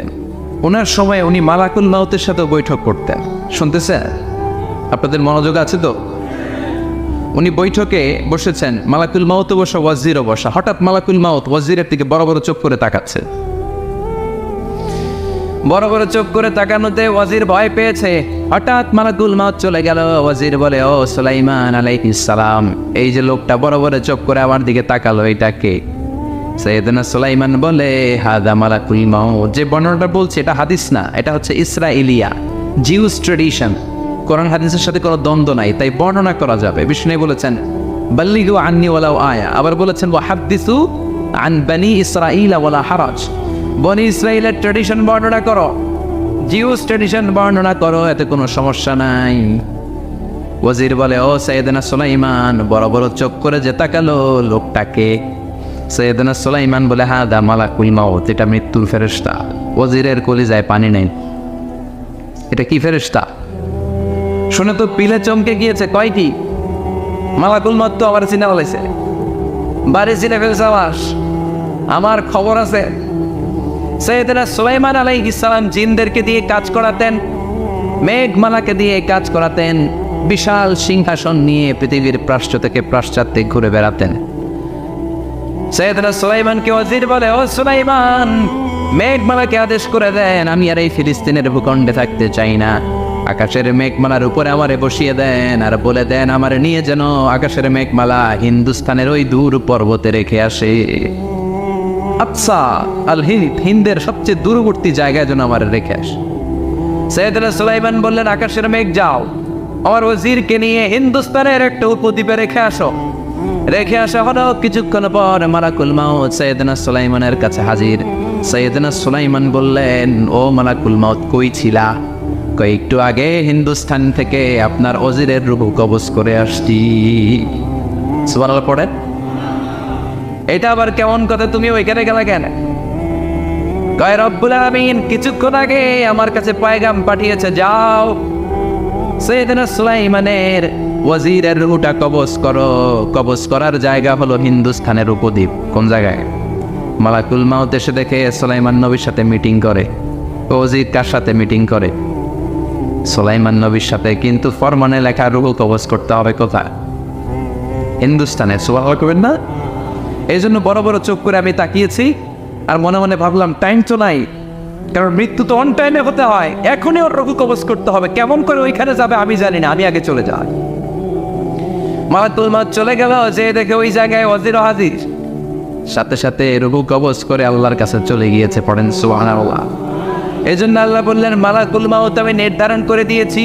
ওনার সময় উনি মালাকুল মাউতের সাথে বৈঠক করতেন। শুনতেছেন? আপনাদের মনোযোগ আছে তো? উনি বৈঠকে বসেছেন, মালাকুল মাউত বসা, ওয়াজিরও বসা। হঠাৎ মালাকুল মাউত ওয়াজিরের দিকে বড় বড় চোখ করে তাকাচ্ছে। বড় বড় চোখ করে তাকানোতে ওয়াজির ভয় পেয়েছে। হঠাৎ মালাকুল মাউত চলে গেল। ওয়াজির বলে, ও সুলাইমান আলাইহিস সালাম, এই যে লোকটা বড় বড় চোখ করে আমার দিকে তাকালো, এটা কে? সাইয়েদনা সুলাইমান বলে, হাদা মালাকুল মাউত। যে বর্ণনাটা বলছে এটা হাদিস না, এটা হচ্ছে ইসরাইলিয়া, জিউস ট্রেডিশন। কোরআন হাদিসের সাথে কোনো দ্বন্দ্ব নাই, তাই বর্ণনা করা যাবে। বিষ্ণু বলেছেন, বাল্লিগু আন্নি ওয়ালাউ আয়া। আবার বলেছেন, ওয়া হাদ্দিসু আন বনি ইসরাঈল ওয়ালা হারাজ। বনি ইসরাইলের ট্রেডিশন বর্ণনা করো, জিউস ট্রেডিশন বর্ণনা করো, এতে কোনো সমস্যা নাই। ওয়াজির বলে, ও সাইয়েদনা সুলাইমান, বড় বড় চোখ করে যে তাকালো লোকটাকে? সাইয়েদনা সুলাইমান বলে, হাদা মালাকুল মাউত, এটা মৃত্যুর ফেরেশতা। ওয়াজিরের কলিজায় পানি নেই। এটা কি ফেরেশতা? শুনে তো পিলে চমকে গিয়েছে। কয় কি? মালাকুল মাউত তো আমার চিনে ফেলেছে, বাড়ি চিনে ফেলছে আমার খবর আছে। সাইয়েদনা সুলাইমান আলাইহিস সালাম জিনদেরকে দিয়ে কাজ করাতেন, মেঘমালাকে দিয়ে কাজ করাতেন, বিশাল সিংহাসন নিয়ে পৃথিবীর প্রাচ্য থেকে পাশ্চাত্যে ঘুরে বেড়াতেন। সাইয়েদনা সুলাইমানকে ওয়াজির বলে, ও সুলাইমান, মেঘমালাকে আদেশ করে দেন, আমি আর এই ফিলিস্তিনের ভূখণ্ডে থাকতে চাই না। আকাশের মেঘমালার উপরে আমারে বসিয়ে দেন, আর বলে দেন আমারে নিয়ে যেন আকাশের মেঘমালা হিন্দুস্তানের ওই দূর পর্বতে রেখে আসে। আকসা আল হিন্দ, হিন্দের সবচেয়ে দূরবর্তী জায়গায় যেন আমার রেখে আসে। সাইয়েদনা সুলাইমান বললেন, আকাশের মেঘ যাও, আমার ওয়াজিরকে নিয়ে হিন্দুস্তানের একটা উপদ্বীপে রেখে আসো। রেখে আসা হলো। কিছুক্ষণ পর মালাকুল মাউত সাইয়েদনা সুলাইমানের কাছে হাজির। সাইয়েদনা সুলাইমান বললেন, ও মালাকুল মাউত, কই ছিলা? একটু আগে হিন্দুস্তান থেকে আপনার ওয়াজিরের রূহ কবজ করে আসছি। সুবহানাল্লাহ পড়েন। এটা আবার কেমন কথা, তুমি ওইখানে গেলা কেন? কয়, রব্বুল আলামিন কিছুক্ষণ আগে আমার কাছে পয়গাম পাঠিয়েছে, যাও সাইয়েদনা সুলাইমানের ওয়াজিরের রূহটা কবজ করো। কবজ করার জায়গা হলো হিন্দুস্তানের উপদ্বীপ। কোন জায়গায়? মালাকুল মাউত এসে দেখে সুলাইমান নবীর সাথে মিটিং করে। ওয়াজির কার সাথে মিটিং করে? সুলাইমান নবীর সাথে। কিন্তু ফরমানে লেখা রূহ কবজ করতে হবে কোথায়? হিন্দুস্তানে। সুবহানাল্লাহ করবেন না? এই জন্য বড় বড় চোখ করে আমি তাকিয়েছি, আর মনে মনে ভাবলাম টাইম তো নাই, কারণ মৃত্যু তো অন টাইমে হতে হয়, এখনই ওর রুহু কবজ করতে হবে। কেমন করে ওইখানে যাবে আমি জানি না, আমি আগে চলে যাই। মালাকুল মউত চলে গেল, যে দেখে ওই জায়গায় ওয়াজির হাজির, সাথে সাথে রুহু কবজ করে আল্লাহর কাছে চলে গিয়েছে। পড়েন সুবহানাল্লাহ। এই জন্য আল্লাহ বললেন, মালাকুল মউত আমি নির্ধারণ করে দিয়েছি,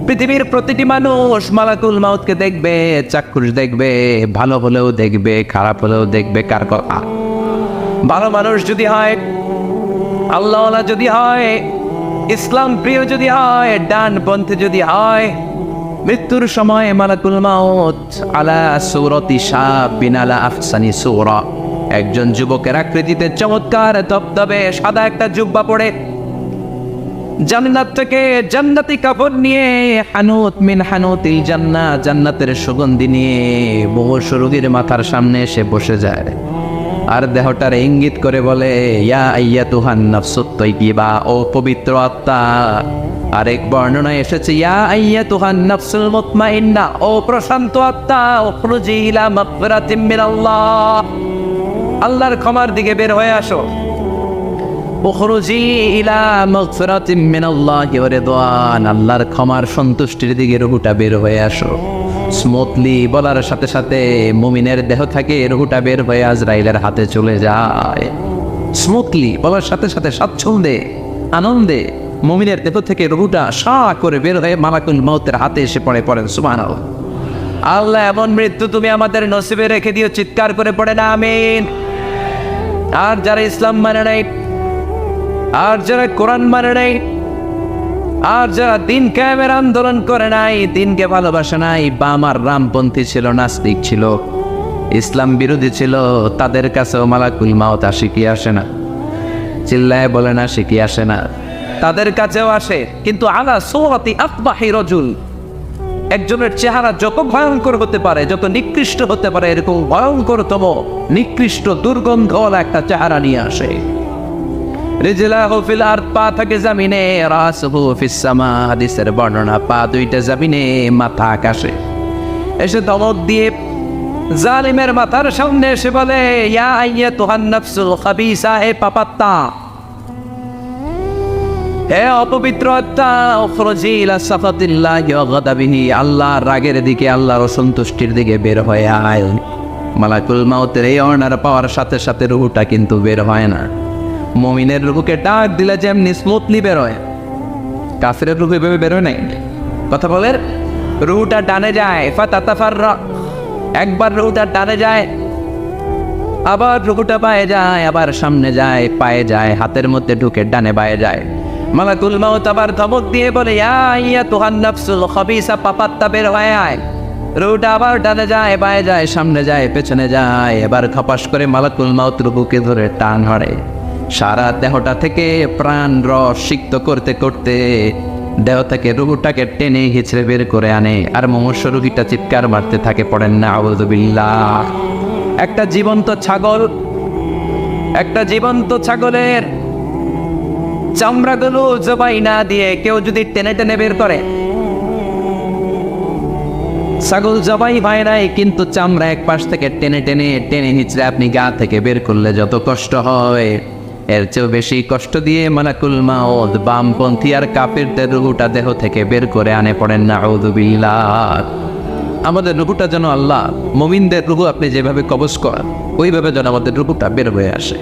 পৃথিবীর প্রতিটি মানুষ মালাকুল মউতকে দেখবে, চাক্ষুষ দেখবে, ভালো হলেও দেখবে, খারাপ হলেও দেখবে। কার কথা? ভালো মানুষ যদি হয়, আল্লাহওয়ালা যদি হয়, ইসলাম প্রিয় যদি হয়, ডানপন্থী যদি হয়, মৃত্যুর সময় মালাকুল মউত আলা সূরাতি শাবিন আলা আহসানি সূরা, একজন যুবকের আকৃতিতে চমৎকার তবতবে সাদা একটা জুব্বা পরে, জান্নাত থেকে জান্নাতি কাপড় নিয়ে, হানুত মিন হানুতিল জান্নাহ, জান্নাতের সুগন্ধি নিয়ে মুমূর্ষু রোগীর মাথার সামনে এসে বসে যায় আর দেহটার ইঙ্গিত করে বলে, ইয়া আইয়াতুহান নাফসুত তাইয়্যিবা, ও পবিত্র আত্মা। আরেক বর্ণনায় এসেছে, ইয়া আইয়াতুহান নাফসুল মুতমাইন্না, ও প্রশান্ত আত্মা, উখরুজি ইলা মাগফিরাতিম মিনাল্লাহ, আল্লাহর ক্ষমার দিকে বের হয়ে আসো। উখরুজি ইলা মাগফিরাতিম মিনাল্লাহি ওয়া রিদওয়ান, আল্লাহর ক্ষমার সন্তুষ্টির দিকে রুহুটা বের হয়ে আসো। স্মুথলি বলার সাথে সাথে মুমিনের দেহ থেকে রুহুটা বের হয়ে আজরাইলের হাতে চলে যায়। স্মুথলি বলার সাথে সাথে স্বাচ্ছন্দ্যে আনন্দে মুমিনের দেহ থেকে রুহুটা সা করে বের হয়ে মালাকুল মউতের হাতে এসে পড়ে। পড়েন সুবহানাল্লাহ। আল্লাহ এমন মৃত্যু তুমি আমাদের নসিবে রেখে দিও, চিৎকার করে পড়ে না আমিন। আর যারা ইসলাম মানে নাই, আর যারা কোরআন মানে নাই, আর যারা দিন কায়েমের আন্দোলন করে নাই, দিনকে ভালোবাসে নাই, বাম আর রামপন্থী ছিল, নাস্তিক ছিল, ইসলাম বিরোধী ছিল, তাদের কাছেও মালাকুল মউত আসে কি আসে না? চিল্লায় বলে না, আসে কি আসে না? তাদের কাছেও আসে, কিন্তু আলা সূরাতি আকবাহি রাজুল, একজনের চেহারা যত ভয়ঙ্কর হতে পারে, যত নিকৃষ্ট হতে পারে, এরকম ভয়ঙ্করতম নিকৃষ্ট দুর্গন্ধওয়ালা একটা চেহারা নিয়ে আসে। রিজলাহু ফিল আরদ, পা থাকে জমিনে, রাসুহু ফিস সামা, হাদিসের বর্ণনা, পা দুইটা জমিনে, মাথা আকাশে। এসে ধমক দিয়ে জালিমের মাথার সামনে এসে বলে, ইয়া আইয়াতুহান নাফসুল খাবিসা, হে পাপাত্তা, হে অপবিত্র আত্মা, উখরুজি ইলা সাখাতিল্লাহি ওয়া গাদাবিহি, আল্লাহর রাগের দিকে, আল্লাহর অসন্তুষ্টির দিকে বের হয়ে আয়। মালাকুল মউতের এই অর্ডার পাওয়ার সাথে সাথে রুহুটা কিন্তু বের হয় না। মুমিনের রুহুকে ডাক দিলে যেমনি স্মুথলি বের হয়, কাফিরের রুহু এভাবে বের হয় নাই। কথা বলেন, রুহুটা ডানে যায়, ফাতাতাফাররা, একবার রুহুটা ডানে যায়, আবার রুহুটা বায়ে যায়, আবার সামনে যায়, পায়ে যায়, হাতের মধ্যে ঢুকে ডানে বায়ে যায়। মালাকুল মউত আবার ধমক দিয়ে বলে, ইয়া আইয়াতুহান নাফসুল খাবিসা, পাপাত্তা, বের হয়ে আয়। রুহুটা আবার ডানে যায়, বায়ে যায়, সামনে যায়, পেছনে যায়। এবার খপাস করে মালাকুল মউত রুহুকে ধরে টান ধরে, সারা দেহটা থেকে প্রাণ রস সিক্ত করতে করতে দেহ থেকে রুহুটাকে টেনে হিচড়ে বের করে আনে। আর মুমূর্ষু রোগীটা চিৎকার মারতে থাকে। পড়েন না আউযু বিল্লাহ। একটা জীবন্ত ছাগলের চামড়াগুলো জবাই না দিয়ে কেউ যদি টেনে টেনে বের করে, ছাগল জবাই হয় নাই, কিন্তু চামড়া এক পাশ থেকে টেনে টেনে টেনে হিচড়ে আপনি গা থেকে বের করলে যত কষ্ট হয়, এর চেয়েও বেশি কষ্ট দিয়ে মালাকুল মউত বামপন্থী আর কাফিরদের রুহুটা দেহ থেকে বের করে আনে। পড়েন না আউযু বিল্লাহ। আমাদের রুহুটা যেন আল্লাহ, মুমিনদের রুহু আপনি যেভাবে কবজ করেন, ওইভাবে যেন আমাদের রুহুটা বের হয়ে আসে।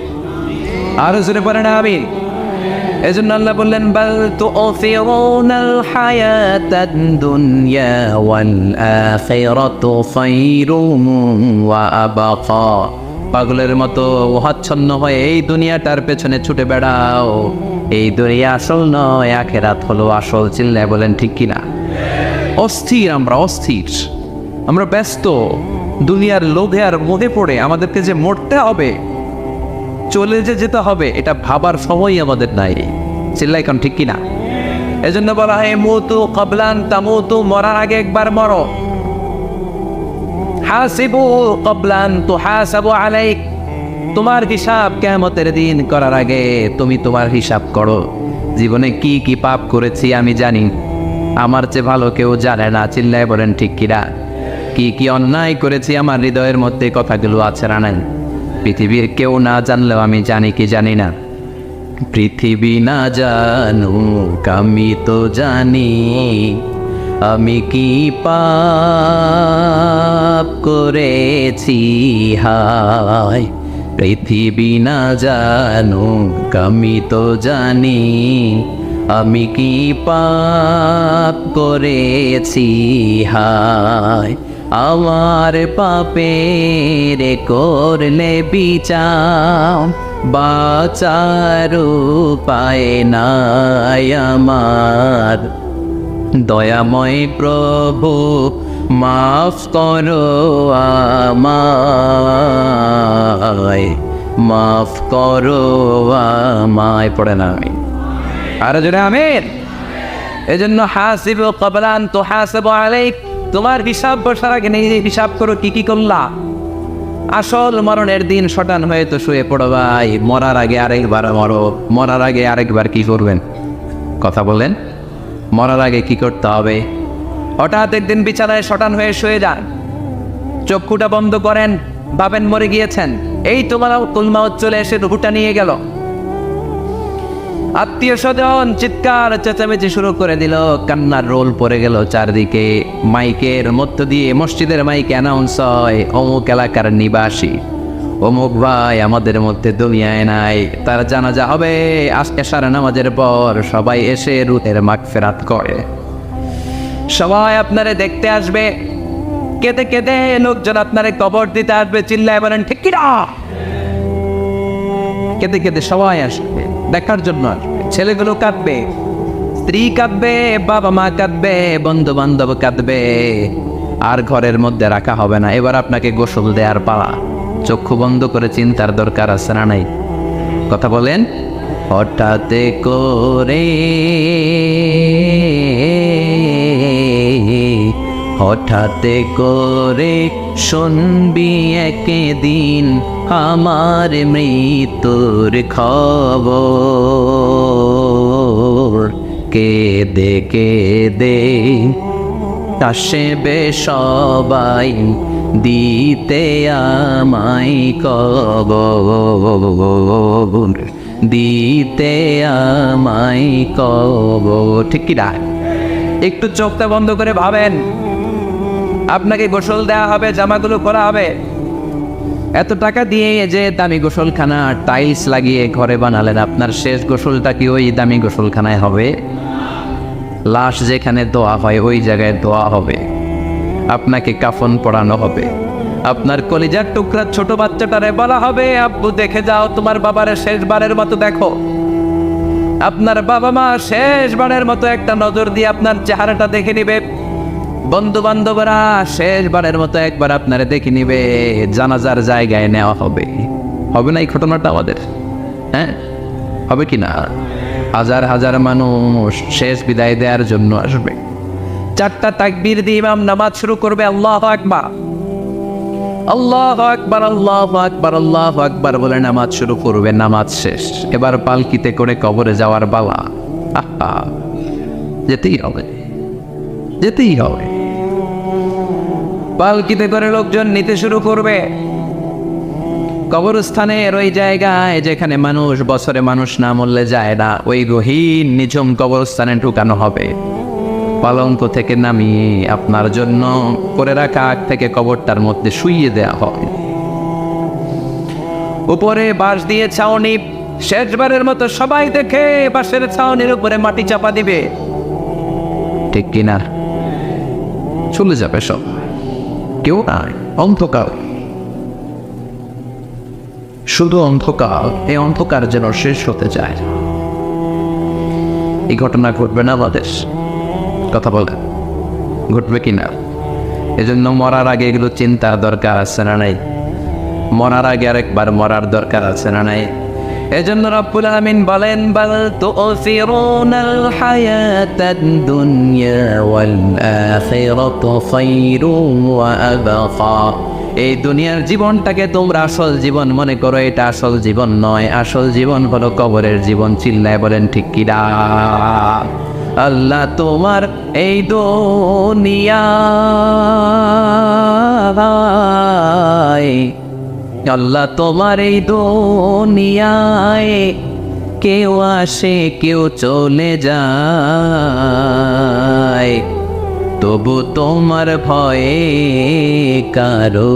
আরো জোরে পড়েন না আমিন। এজন্য আল্লাহ বললেন, বাল তু'থিরুনাল হায়াতাদ দুনিয়া ওয়াল আখিরাতু খায়রুন ওয়া আবকা। পাগলের মতো ওহাচ্ছন্ন হয়ে এই দুনিয়াটার পেছনে ছুটে বেড়াও, এই দুনিয়া আসল নয়, আখিরাত হলো আসল। চিল্লায় বলেন ঠিক কিনা? অস্থির, আমরা ব্যস্ত দুনিয়ার লোভে আর মোহে পড়ে আমাদেরকে যে মরতে হবে, চলে যেতে হবে, এটা ভাবার সময় আমাদের নাই। চিল্লাই কারণ ঠিক কিনা? এজন্য বলা হয়, মুতু ক্বাবলান তামুতু, মরার আগে একবার মরো। হাসিবু ক্বাবলান তুহাসাবু আলাইক, তোমার হিসাব কিয়ামতের দিন করার আগে তুমি তোমার হিসাব করো। জীবনে কি কি পাপ করেছি আমি জানি, আমার চেয়ে ভালো কেউ জানে না। চিল্লায় বলেন ঠিক কিনা? কি কি অন্যায় করেছি আমার হৃদয়ের মধ্যে কথাগুলো আছে না নাই? পৃথিবীর কেউ না জানলেও আমি জানি কি জানি না। পৃথিবী না জানুক আমি তো জানি আমি কি পাপ করেছি হায়। পৃথিবী না জানুক আমি তো জানি আমি কি পাপ করেছি হায়। আমার পাপের করলে বিচার বাঁচার উপায় নাই আমার। দয়াময় প্রভু মাফ করো আমায়, মাফ করো আমায়। পড়ে না আমি আর জোরে আমিন। এজন্য হাসিবু ক্বাবলা আন তুহাসাবু আলাইক, তোমার হিসাব বসার আগে নিজে হিসাব করো কি কি করলা। আসল মরণের দিন শটান হয়ে তো শুয়ে পড়ো ভাই, মরার আগে আরেকবার মরো। মরার আগে আরেকবার কি করবেন কথা বলেন? মরার আগে কি করতে হবে? হঠাৎ একদিন বিছানায় শটান হয়ে শুয়ে যান, চক্ষুটা বন্ধ করেন, ভাবেন মরে গিয়েছেন। এই তোমার কুলমাউত চলে এসে রুহুটা নিয়ে গেল। আত্মীয় স্বজন চিৎকার চেঁচামেচি শুরু করে দিল, কান্নার রোল পড়ে গেল চারদিকে। মাইকের মধ্য দিয়ে, মসজিদের মাইকে অ্যানাউন্স হয়, অমুক এলাকার নিবাসী অমুক ভাই আমাদের মধ্যে দুনিয়ায় নাই, তার জানাজা হবে এশার নামাজের পর। সবাই এসে রুহের মাগফিরাত করে, সবাই আপনারে দেখতে আসবে, কেঁদে কেঁদে লোকজন আপনারে কবর দিতে আসবে। চিল্লায় বলেন ঠিক কিনা? কেঁদে কেঁদে সবাই আসবে, দেখার জন্য আসবে। ছেলেগুলো কাঁদবে, স্ত্রী কাঁদবে, বাবা মা কাঁদবে, বন্ধু বান্ধব কাঁদবে। আর ঘরের মধ্যে রাখা হবে না। এবার আপনাকে গোসল দেওয়ার পালা। চক্ষু বন্ধ করে চিন্তার দরকার আছে না নাই? কথা বলেন। হঠাৎ করে, হঠাৎ করে শুনবি একদিন আমার মৃত্যুর খবর। কেঁদে কেঁদে আসবে সবাই দিতে আমায় কবর, দিতে আমায় কবর। ঠিক কি না? একটু চোখটা বন্ধ করে ভাবেন, আপনাকে গোসল দেওয়া হবে, জামাগুলো খোলা হবে। এত টাকা দিয়ে যে দামি গোসলখানা টাইলস লাগিয়ে ঘরে বানালেন, আপনার শেষ গোসলটা কি ওই দামি গোসলখানায় হবে? লাশ যেখানে দোয়া হয় ওই জায়গায় দোয়া হবে। আপনাকে কাফন পরানো হবে। আপনার কলিজার টুকরা ছোট বাচ্চাটারে বলা হবে, আব্বু দেখে যাও তোমার বাবারে শেষবারের মতো দেখো। আপনার বাবা মা শেষবারের মতো একটা নজর দিয়ে আপনার চেহারাটা দেখে নিবে। বন্ধু বান্ধবরা শেষবারের মতো একবার আপনারে দেখে নিবে। জানাজার জায়গায় নেওয়া হবে। হবে না এই ঘটনাটা আমাদের? হ্যাঁ, হবে কি না? হাজার হাজার মানুষ শেষ বিদায় দেওয়ার জন্য আসবে। 4টা তাকবীর দিয়ে ইমাম নামাজ শুরু করবে। আল্লাহু আকবার, আল্লাহু আকবার, আল্লাহু আকবার, আল্লাহু আকবার বলে নামাজ শুরু করবে। নামাজ শেষ। এবার পালকিতে করে কবরে যাওয়ার পালা। যেতেই হবে, যেতেই হবে। পালকিতে করে লোকজন নিতে শুরু করবে। কবরস্থানের ওই জায়গায় যেখানে মানুষ বছরে মানুষ না মরলে যায় না, ওই গহীন নিঝুম কবরস্থানে ঢুকানো হবে। পালঙ্ক থেকে নামিয়ে আপনার জন্য করে রাখা আগ থেকে কবরটার মধ্যে শুইয়ে দেয়া হবে। উপরে বাঁশ দিয়ে ছাউনি, শেষবারের মতো সবাই দেখে বাঁশের ছাউনির উপরে মাটি চাপা দিবে। ঠিক কিনা? চলে যাবে সব, কেউ নাই, অন্ধকার, শুধু অন্ধকার। এই অন্ধকার যেন শেষ হতে চায়। এই ঘটনা ঘটবে না আমাদের? কথা বলে ঘটবে কিনা? এজন্য মরার আগে এগুলো চিন্তার দরকার আছে না নাই? মরার আগে আরেকবার মরার দরকার আছে না নাই? এজন্য রব্বুল আলামিন বলেন, বাল তুসিরুনাল হায়াতাদ দুনিয়া ওয়াল আখিরাতু খায়রুন ওয়া আবকা। এই দুনিয়ার জীবনটাকে তোমরা আসল জীবন মনে করো, এটা আসল জীবন নয়। আসল জীবন হলো কবরের জীবন। চিল্লায় বলেন ঠিক কি না? আল্লাহ তোমার এই দুনিয়ায়, আল্লাহ তোমার এই দুনিয়ায় কেউ আসে কেউ চলে যায়, তবু তোমার ভয়ে কারো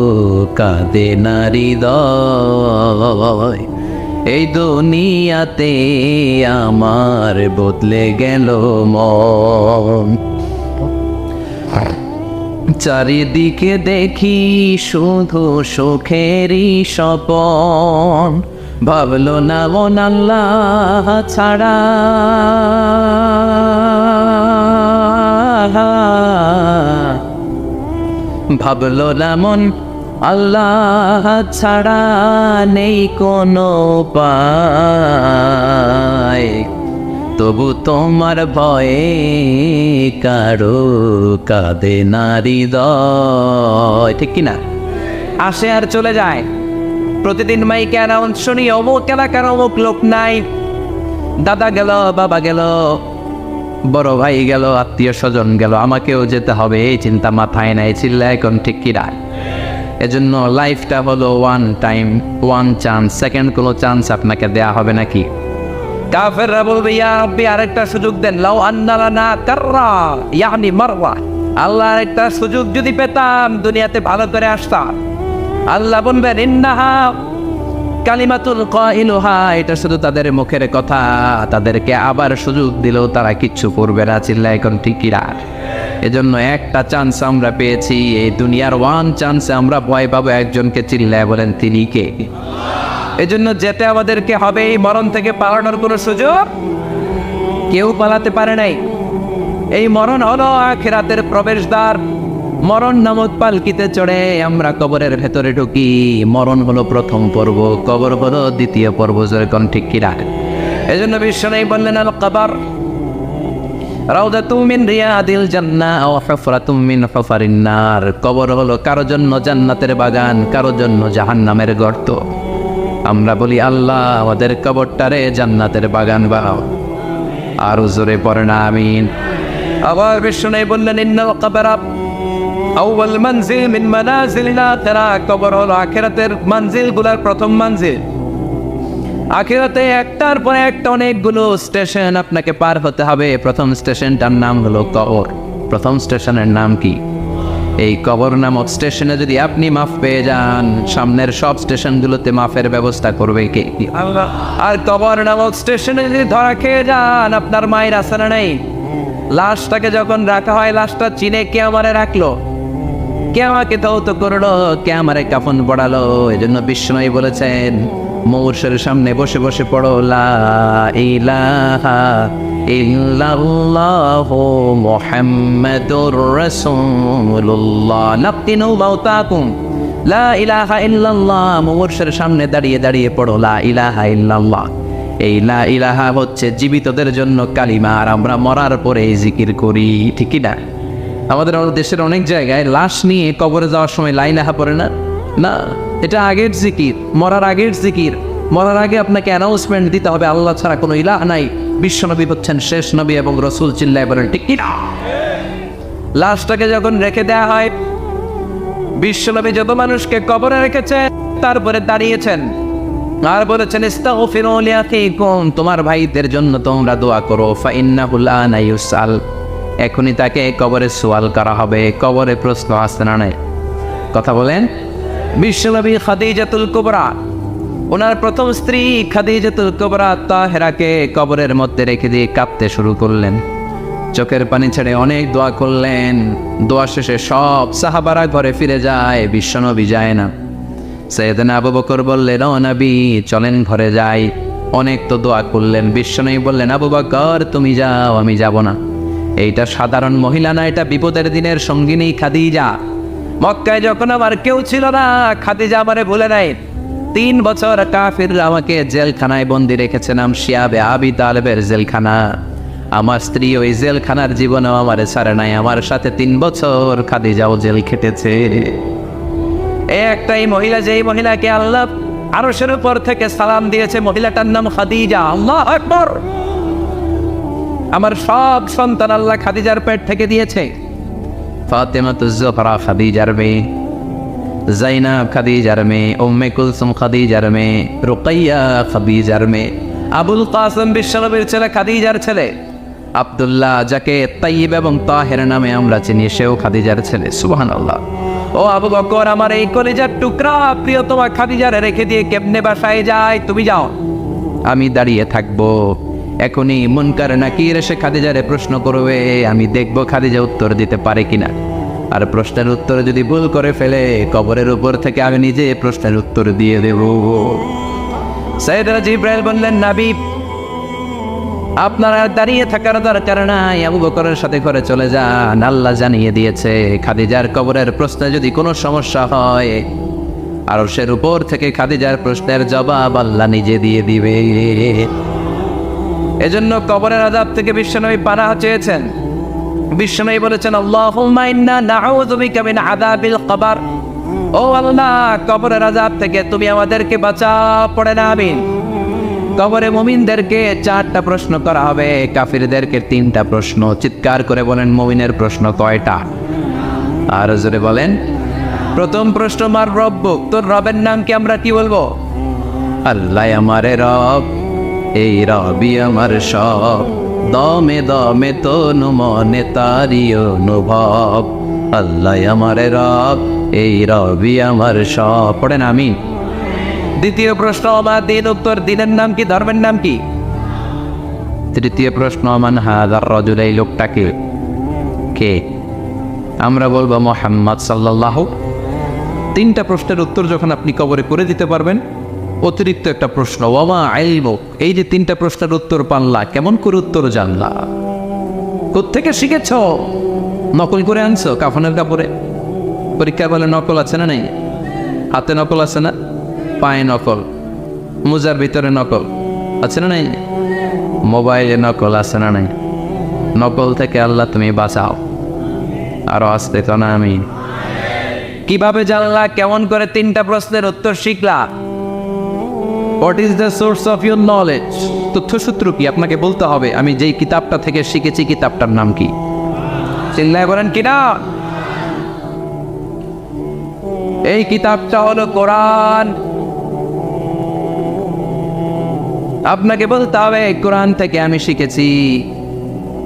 কাঁদে না হৃদয়। এই দুনিয়াতে আমার বদলে গেল মন, চারিদিকে দেখি শুধু সুখেরই স্বপন। ভাবলো না মন আল্লাহ ছাড়া, ভাবলো না মন আল্লাহ ছাড়া নেই কোনো উপায়, তবু তোমার ভয়ে কারো কাঁদে না হৃদয়। ঠিক কিনা? আসে আর চলে যায়। প্রতিদিন মাইকে অ্যানাউন্স শুনি অমুক এলাকার অমুক লোক নাই, দাদা গেল, বাবা গেল, বড় ভাই গেল, আত্মীয় স্বজন গেল, আমাকেও যেতে হবে, এই চিন্তা মাথায় নাই, চিল্লা এখন ঠিক কিনা? এজন্য লাইফটা হলো one time, one chance, second কোনো চান্স আপনাকে দেয়া হবে নাকি? কাফেররা বলবে ইয়া রাব্বি আরেকটা সুযোগ দেন, লাউ আন্না লানা কাররা ইয়ানি মাররা, আল্লাহ আরেকটা সুযোগ যদি পেতাম দুনিয়াতে ভালো করে আসতাম। আল্লাহ বলবেন ইন্নাহা কালিমাতুল কাইলুহা, এটা শুধু তাদের মুখের কথা, তাদেরকে আবার সুযোগ দিলেও তারা কিচ্ছু করবে না, চিল্লা এখন ঠিক কিনা? এজন্য একটা চান্স আমরা পেয়েছি, এই দুনিয়ার ওয়ান চান্সে আমরা ভয় পাবো একজনকে, চিল্লায় বলেন তিনি কে? এজন্য যেতে আমাদেরকে হবে, এই মরণ থেকে পালানোর কোনো সুযোগ কেউ পালাতে পারে নাই। এই মরণ হলো আখিরাতের প্রবেশদ্বার। মরণ নামক পালকিতে চড়ে আমরা কবরের ভেতরে ঢুকি। মরণ হলো প্রথম পর্ব, কবর হলো দ্বিতীয় পর্ব, যেরকম ঠিক কিনা? এজন্য বিশ্বনবী বললেন আল কবর রাউদাতুম মিন রিয়াদিল জান্নাহ ওয়া হুফরাতুম মিন হুফারিন নার। কবর হলো কারো জন্য জান্নাতের বাগান, কারো জন্য জাহান্নামের গর্ত। আমরা বলি আল্লাহ আমাদের কবরটারে জান্নাতের বাগান বানাও। আর জোরে পড়ে না আমিন। আবার বিশ্বনবী বললেন ইন্নাল কবরা আউয়াল মানজিল মিন মানাজিলিল আখিরা। কবর হলো আখিরাতের মানজিলগুলোর প্রথম মানজিল। আখিরাতে একটার পর একটা অনেকগুলো স্টেশন আপনাকে পার হতে হবে। প্রথম স্টেশনটার নাম হলো কবর। প্রথম স্টেশনের নাম কি? এই কবর নামক স্টেশনে যদি আপনি মাফ পেয়ে যান, সামনের সব স্টেশনগুলোতে মাফের ব্যবস্থা করবে কে? আল্লাহ। আর কবর নামক স্টেশনে যদি ধরা খেয়ে যান, আপনার মায়ের আসানা নেই। লাশটাকে যখন রাখা হয়, লাশটা চিনে কে আমারে রাখলো, কে আমাকে ধৌত করলো, কে আমারে কাফন পড়ালো। এজন্য বিশ্বনবী বলেছেন মৌরশের সামনে বসে বসে পড়ো লা ইলাহা ইল্লাল্লাহু মুহাম্মাদুর রাসূলুল্লাহ নাফতিনু মাউতাকুম। লা ইলাহা ইল্লাল্লাহ, মৌরশের সামনে দাঁড়িয়ে দাঁড়িয়ে পড়ো লা ইলাহা ইল্লাল্লাহ। এই লা ইলাহা হচ্ছে জীবিতদের জন্য কালিমা, আর আমরা মরার পরে এই জিকির করি, ঠিক না? আমাদের দেশের অনেক জায়গায় লাশ নিয়ে কবরে যাওয়ার সময় লা ইলাহা পড়ে না। না, এটা আগের জিকির, মরার আগের জিকির। মরার আগে আপনাকে অ্যানাউন্সমেন্ট দিতে হবে আল্লাহ ছাড়া কোনো ইলাহ নাই, বিশ্বনবী হচ্ছেন শেষ নবী এবং রসুল, চিল্লায় বলেন ঠিক কি না? লাশটাকে যখন রেখে দেয়া হয়, বিশ্বনবী যত মানুষকে কবরে রেখেছেন তারপরে দাঁড়িয়েছেন আর বলেছেন ইস্তাগফিরু লিআখিকুম, তোমার ভাইদের জন্য তোমরা দোয়া করো। ফাইন্নাহু আনা ইউসাল, এখনই তাকে কবরে সওয়াল করা হবে। কবরে প্রশ্ন আসছে না নাই? কথা বলেন। বিশ্বনবী খাদিজাতুল কুবরা, ওনার প্রথম স্ত্রী খাদিজাতুল কুবরা তাহেরাকে কবরের মধ্যে রেখে দিয়ে কাঁদতে শুরু করলেন, চোখের পানি ছেড়ে অনেক দোয়া করলেন। দোয়া শেষে সব সাহাবারা ঘরে ফিরে যায়, বিশ্বনবী যায় না। সাইয়েদনা আবু বকর বললেন ও নবী চলেন ঘরে যাই। অনেক তো দোয়া করলেন, বিশ্বনবী বললেন আবু বকর তুমি যাও, আমি যাব না। এইটা সাধারণ মহিলা না, এটা বিপদের দিনের সঙ্গিনী খাদিজা। মক্কায় যখন আমার কেউ ছিল না, খাদিজা আমারে ভুলে নাই। 3 বছর কাফিররা আমাকে জেলখানায় বন্দি রেখেছে, নাম শিয়াবে আবি তালেবের জেলখানা। আমার স্ত্রী ওই জেলখানার জীবনেও আমারে ছাড়ে নাই, আমার সাথে 3 বছর খাদিজাও জেল খেটেছে। একটাই মহিলা, যেই মহিলাকে আল্লাহ আরশের উপর থেকে সালাম দিয়েছে, মহিলাটার নাম খাদিজা। আল্লাহু আকবার। আমার সব সন্তান আল্লাহ খাদিজার পেট থেকে দিয়েছে। ফাতেমাতুজ জোহরা খাদিজার মেয়ে, জাইনাব খাদিজার মেয়ে, উম্মে কুলসুম খাদিজার মেয়ে, রুকাইয়া খাদিজার মেয়ে। আবুল কাসেম বিশ্বনবীর ছেলে, খাদিজার ছেলে। আব্দুল্লাহ, যাকে তাইয়িব এবং তাহের নামে আমরা চিনি, সেও খাদিজার ছেলে। সুবহানাল্লাহ। ও আবু বকর, আমার এই কলিজার টুকরা প্রিয়তমা খাদিজারে রেখে দিয়ে কেমনে বাসায় যায়? তুমি যাও, আমি দাঁড়িয়ে থাকবো। এখনই মুনকার নাকির এসে খাদিজারে প্রশ্ন করবে, আমি দেখব খাদিজা উত্তর দিতে পারে কিনা। আর প্রশ্নের উত্তর যদি ভুল করে ফেলে, কবরের উপর থেকে আমি নিজে প্রশ্নের উত্তর দিয়ে দেব। সাইয়েদনা জিবরাইল বললেন, নবী, আপনারা দাঁড়িয়ে থাকার দরকার নাই, আবু বকরের সাথে করে চলে যান। আল্লাহ জানিয়ে দিয়েছে, খাদিজার কবরের প্রশ্নে যদি কোনো সমস্যা হয়, আরশের উপর থেকে খাদিজার প্রশ্নের জবাব আল্লাহ নিজে দিয়ে দিবে। এজন্য কবরের আযাব থেকে বিশ্বনবী পানাহ চেয়েছেন। বিশ্বনবী বলেছেন, আল্লাহুম্মা ইন্না নাউযু বিকা মিন আযাবিল কবর। ও আল্লাহ, কবরের আযাব থেকে তুমি আমাদেরকে বাঁচাও। পড়ে না আমিন। কবরে মুমিনদেরকে 4টা প্রশ্ন করা হবে, কাফিরদেরকে 3টা প্রশ্ন। চিৎকার করে বলেন, মুমিনের প্রশ্ন কয়টা? আর জোরে বলেন। প্রথম প্রশ্ন, মার রব্বুক, তোর রবের নাম কি? আমরা কি বলবো? আল্লাহ আমারে রব, এই রবি আমার সব, দমে দমে তনু মনে তারি অনুভব। আল্লাহ আমারে রব, এই রবি আমার সব। পড়েন আমিন। দ্বিতীয় প্রশ্ন, আমার দিন, উত্তর দিনের নাম কি? ধর্মের নাম কি? তৃতীয় প্রশ্ন, মান হাযার রাজুল, এই লোকটাকে কে? আমরা বলবো মুহাম্মদ সাল্লাল্লাহু। 3টা প্রশ্নের উত্তর যখন আপনি কবরে করে দিতে পারবেন, অতিরিক্ত একটা প্রশ্ন, ওয়ামা ইলমুক, এই যে 3টা প্রশ্নের উত্তর পানলা, কেমন করে উত্তর জানলা? কোত্থেকে শিখেছ? নকল করে আনছো কাফনের কাপড়ে? পরীক্ষা বলে নকল আছে না নেই? হাতে নকল আছে না? পায়ে নকল, মোজার ভিতরে নকল আছে না নেই? মোবাইলে নকল আছে না নেই? নকল থেকে আল্লাহ তুমি বাঁচাও। আরো আসতে তো না আমি। কিভাবে জানলা? কেমন করে 3টা প্রশ্নের উত্তর শিখলা? What is the source of your knowledge? তথ্যসূত্র কি? আপনাকে বলতে হবে, আমি যেই কিতাবটা থেকে শিখেছি, কিতাবটার নাম কি? চিল্লায় বলেন কিনা? এই কিতাবটা হলো কোরআন। আপনাকে বলতে হবে, কোরআন থেকে আমি শিখেছি,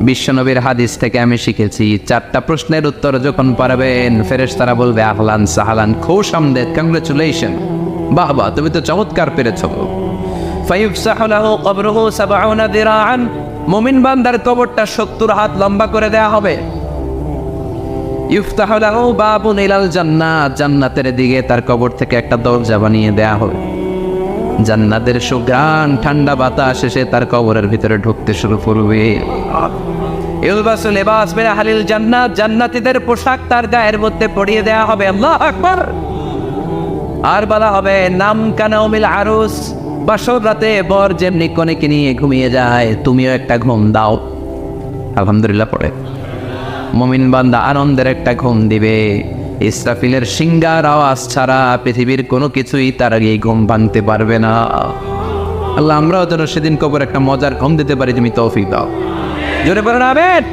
বিশ্বনবীর হাদিস থেকে আমি শিখেছি। 4টা প্রশ্নের উত্তর যখন পারবেন, ফেরেশতারা বলবে, আহলান সাহলান, খুশ আমদেদ, কংগ্রেচুলেশন, বাহ বাহ, তুমি তো চমৎকার পেরেছো। ফায়ুফসাহু লাহু কবরুহু ৭০ দিরাআন, মুমিন বান্দার কবরটা ৭০ হাত লম্বা করে দেয়া হবে। ইফতাহু লাহু বাবুন ইলাল জান্নাত, জান্নাতের দিকে তার কবর থেকে একটা দরজা বানিয়ে দেয়া হবে। জান্নাতের সুঘ্রাণ, ঠান্ডা বাতাস এসে তার কবরের ভিতরে ঢুকতে শুরু করবে। ইলবাসু লিবাস মিন আহলিল জান্নাত, জান্নাতীদের পোশাক তার গায়ের মধ্যে পরিয়ে দেয়া হবে। আল্লাহু আকবার। আর বলা হবে, নাম কানাউমিল আরুস, বাসর রাতে বর যেমনি কনেকে নিয়ে ঘুমিয়ে যায়, তুমিও একটা ঘুম দাও। আলহামদুলিল্লাহ পড়ে মুমিন বান্দা আনন্দের একটা ঘুম দিবে। ইসরাফিলের সিংগার আওয়াজ ছাড়া পৃথিবীর কোনো কিছুই তার আগে এই ঘুম ভাঙতে পারবে না। আল্লাহ আমরাও যেন সেদিন কবর একটা মজার ঘুম দিতে পারি, তুমি তৌফিক দাও। জোরে বলেন আমিন।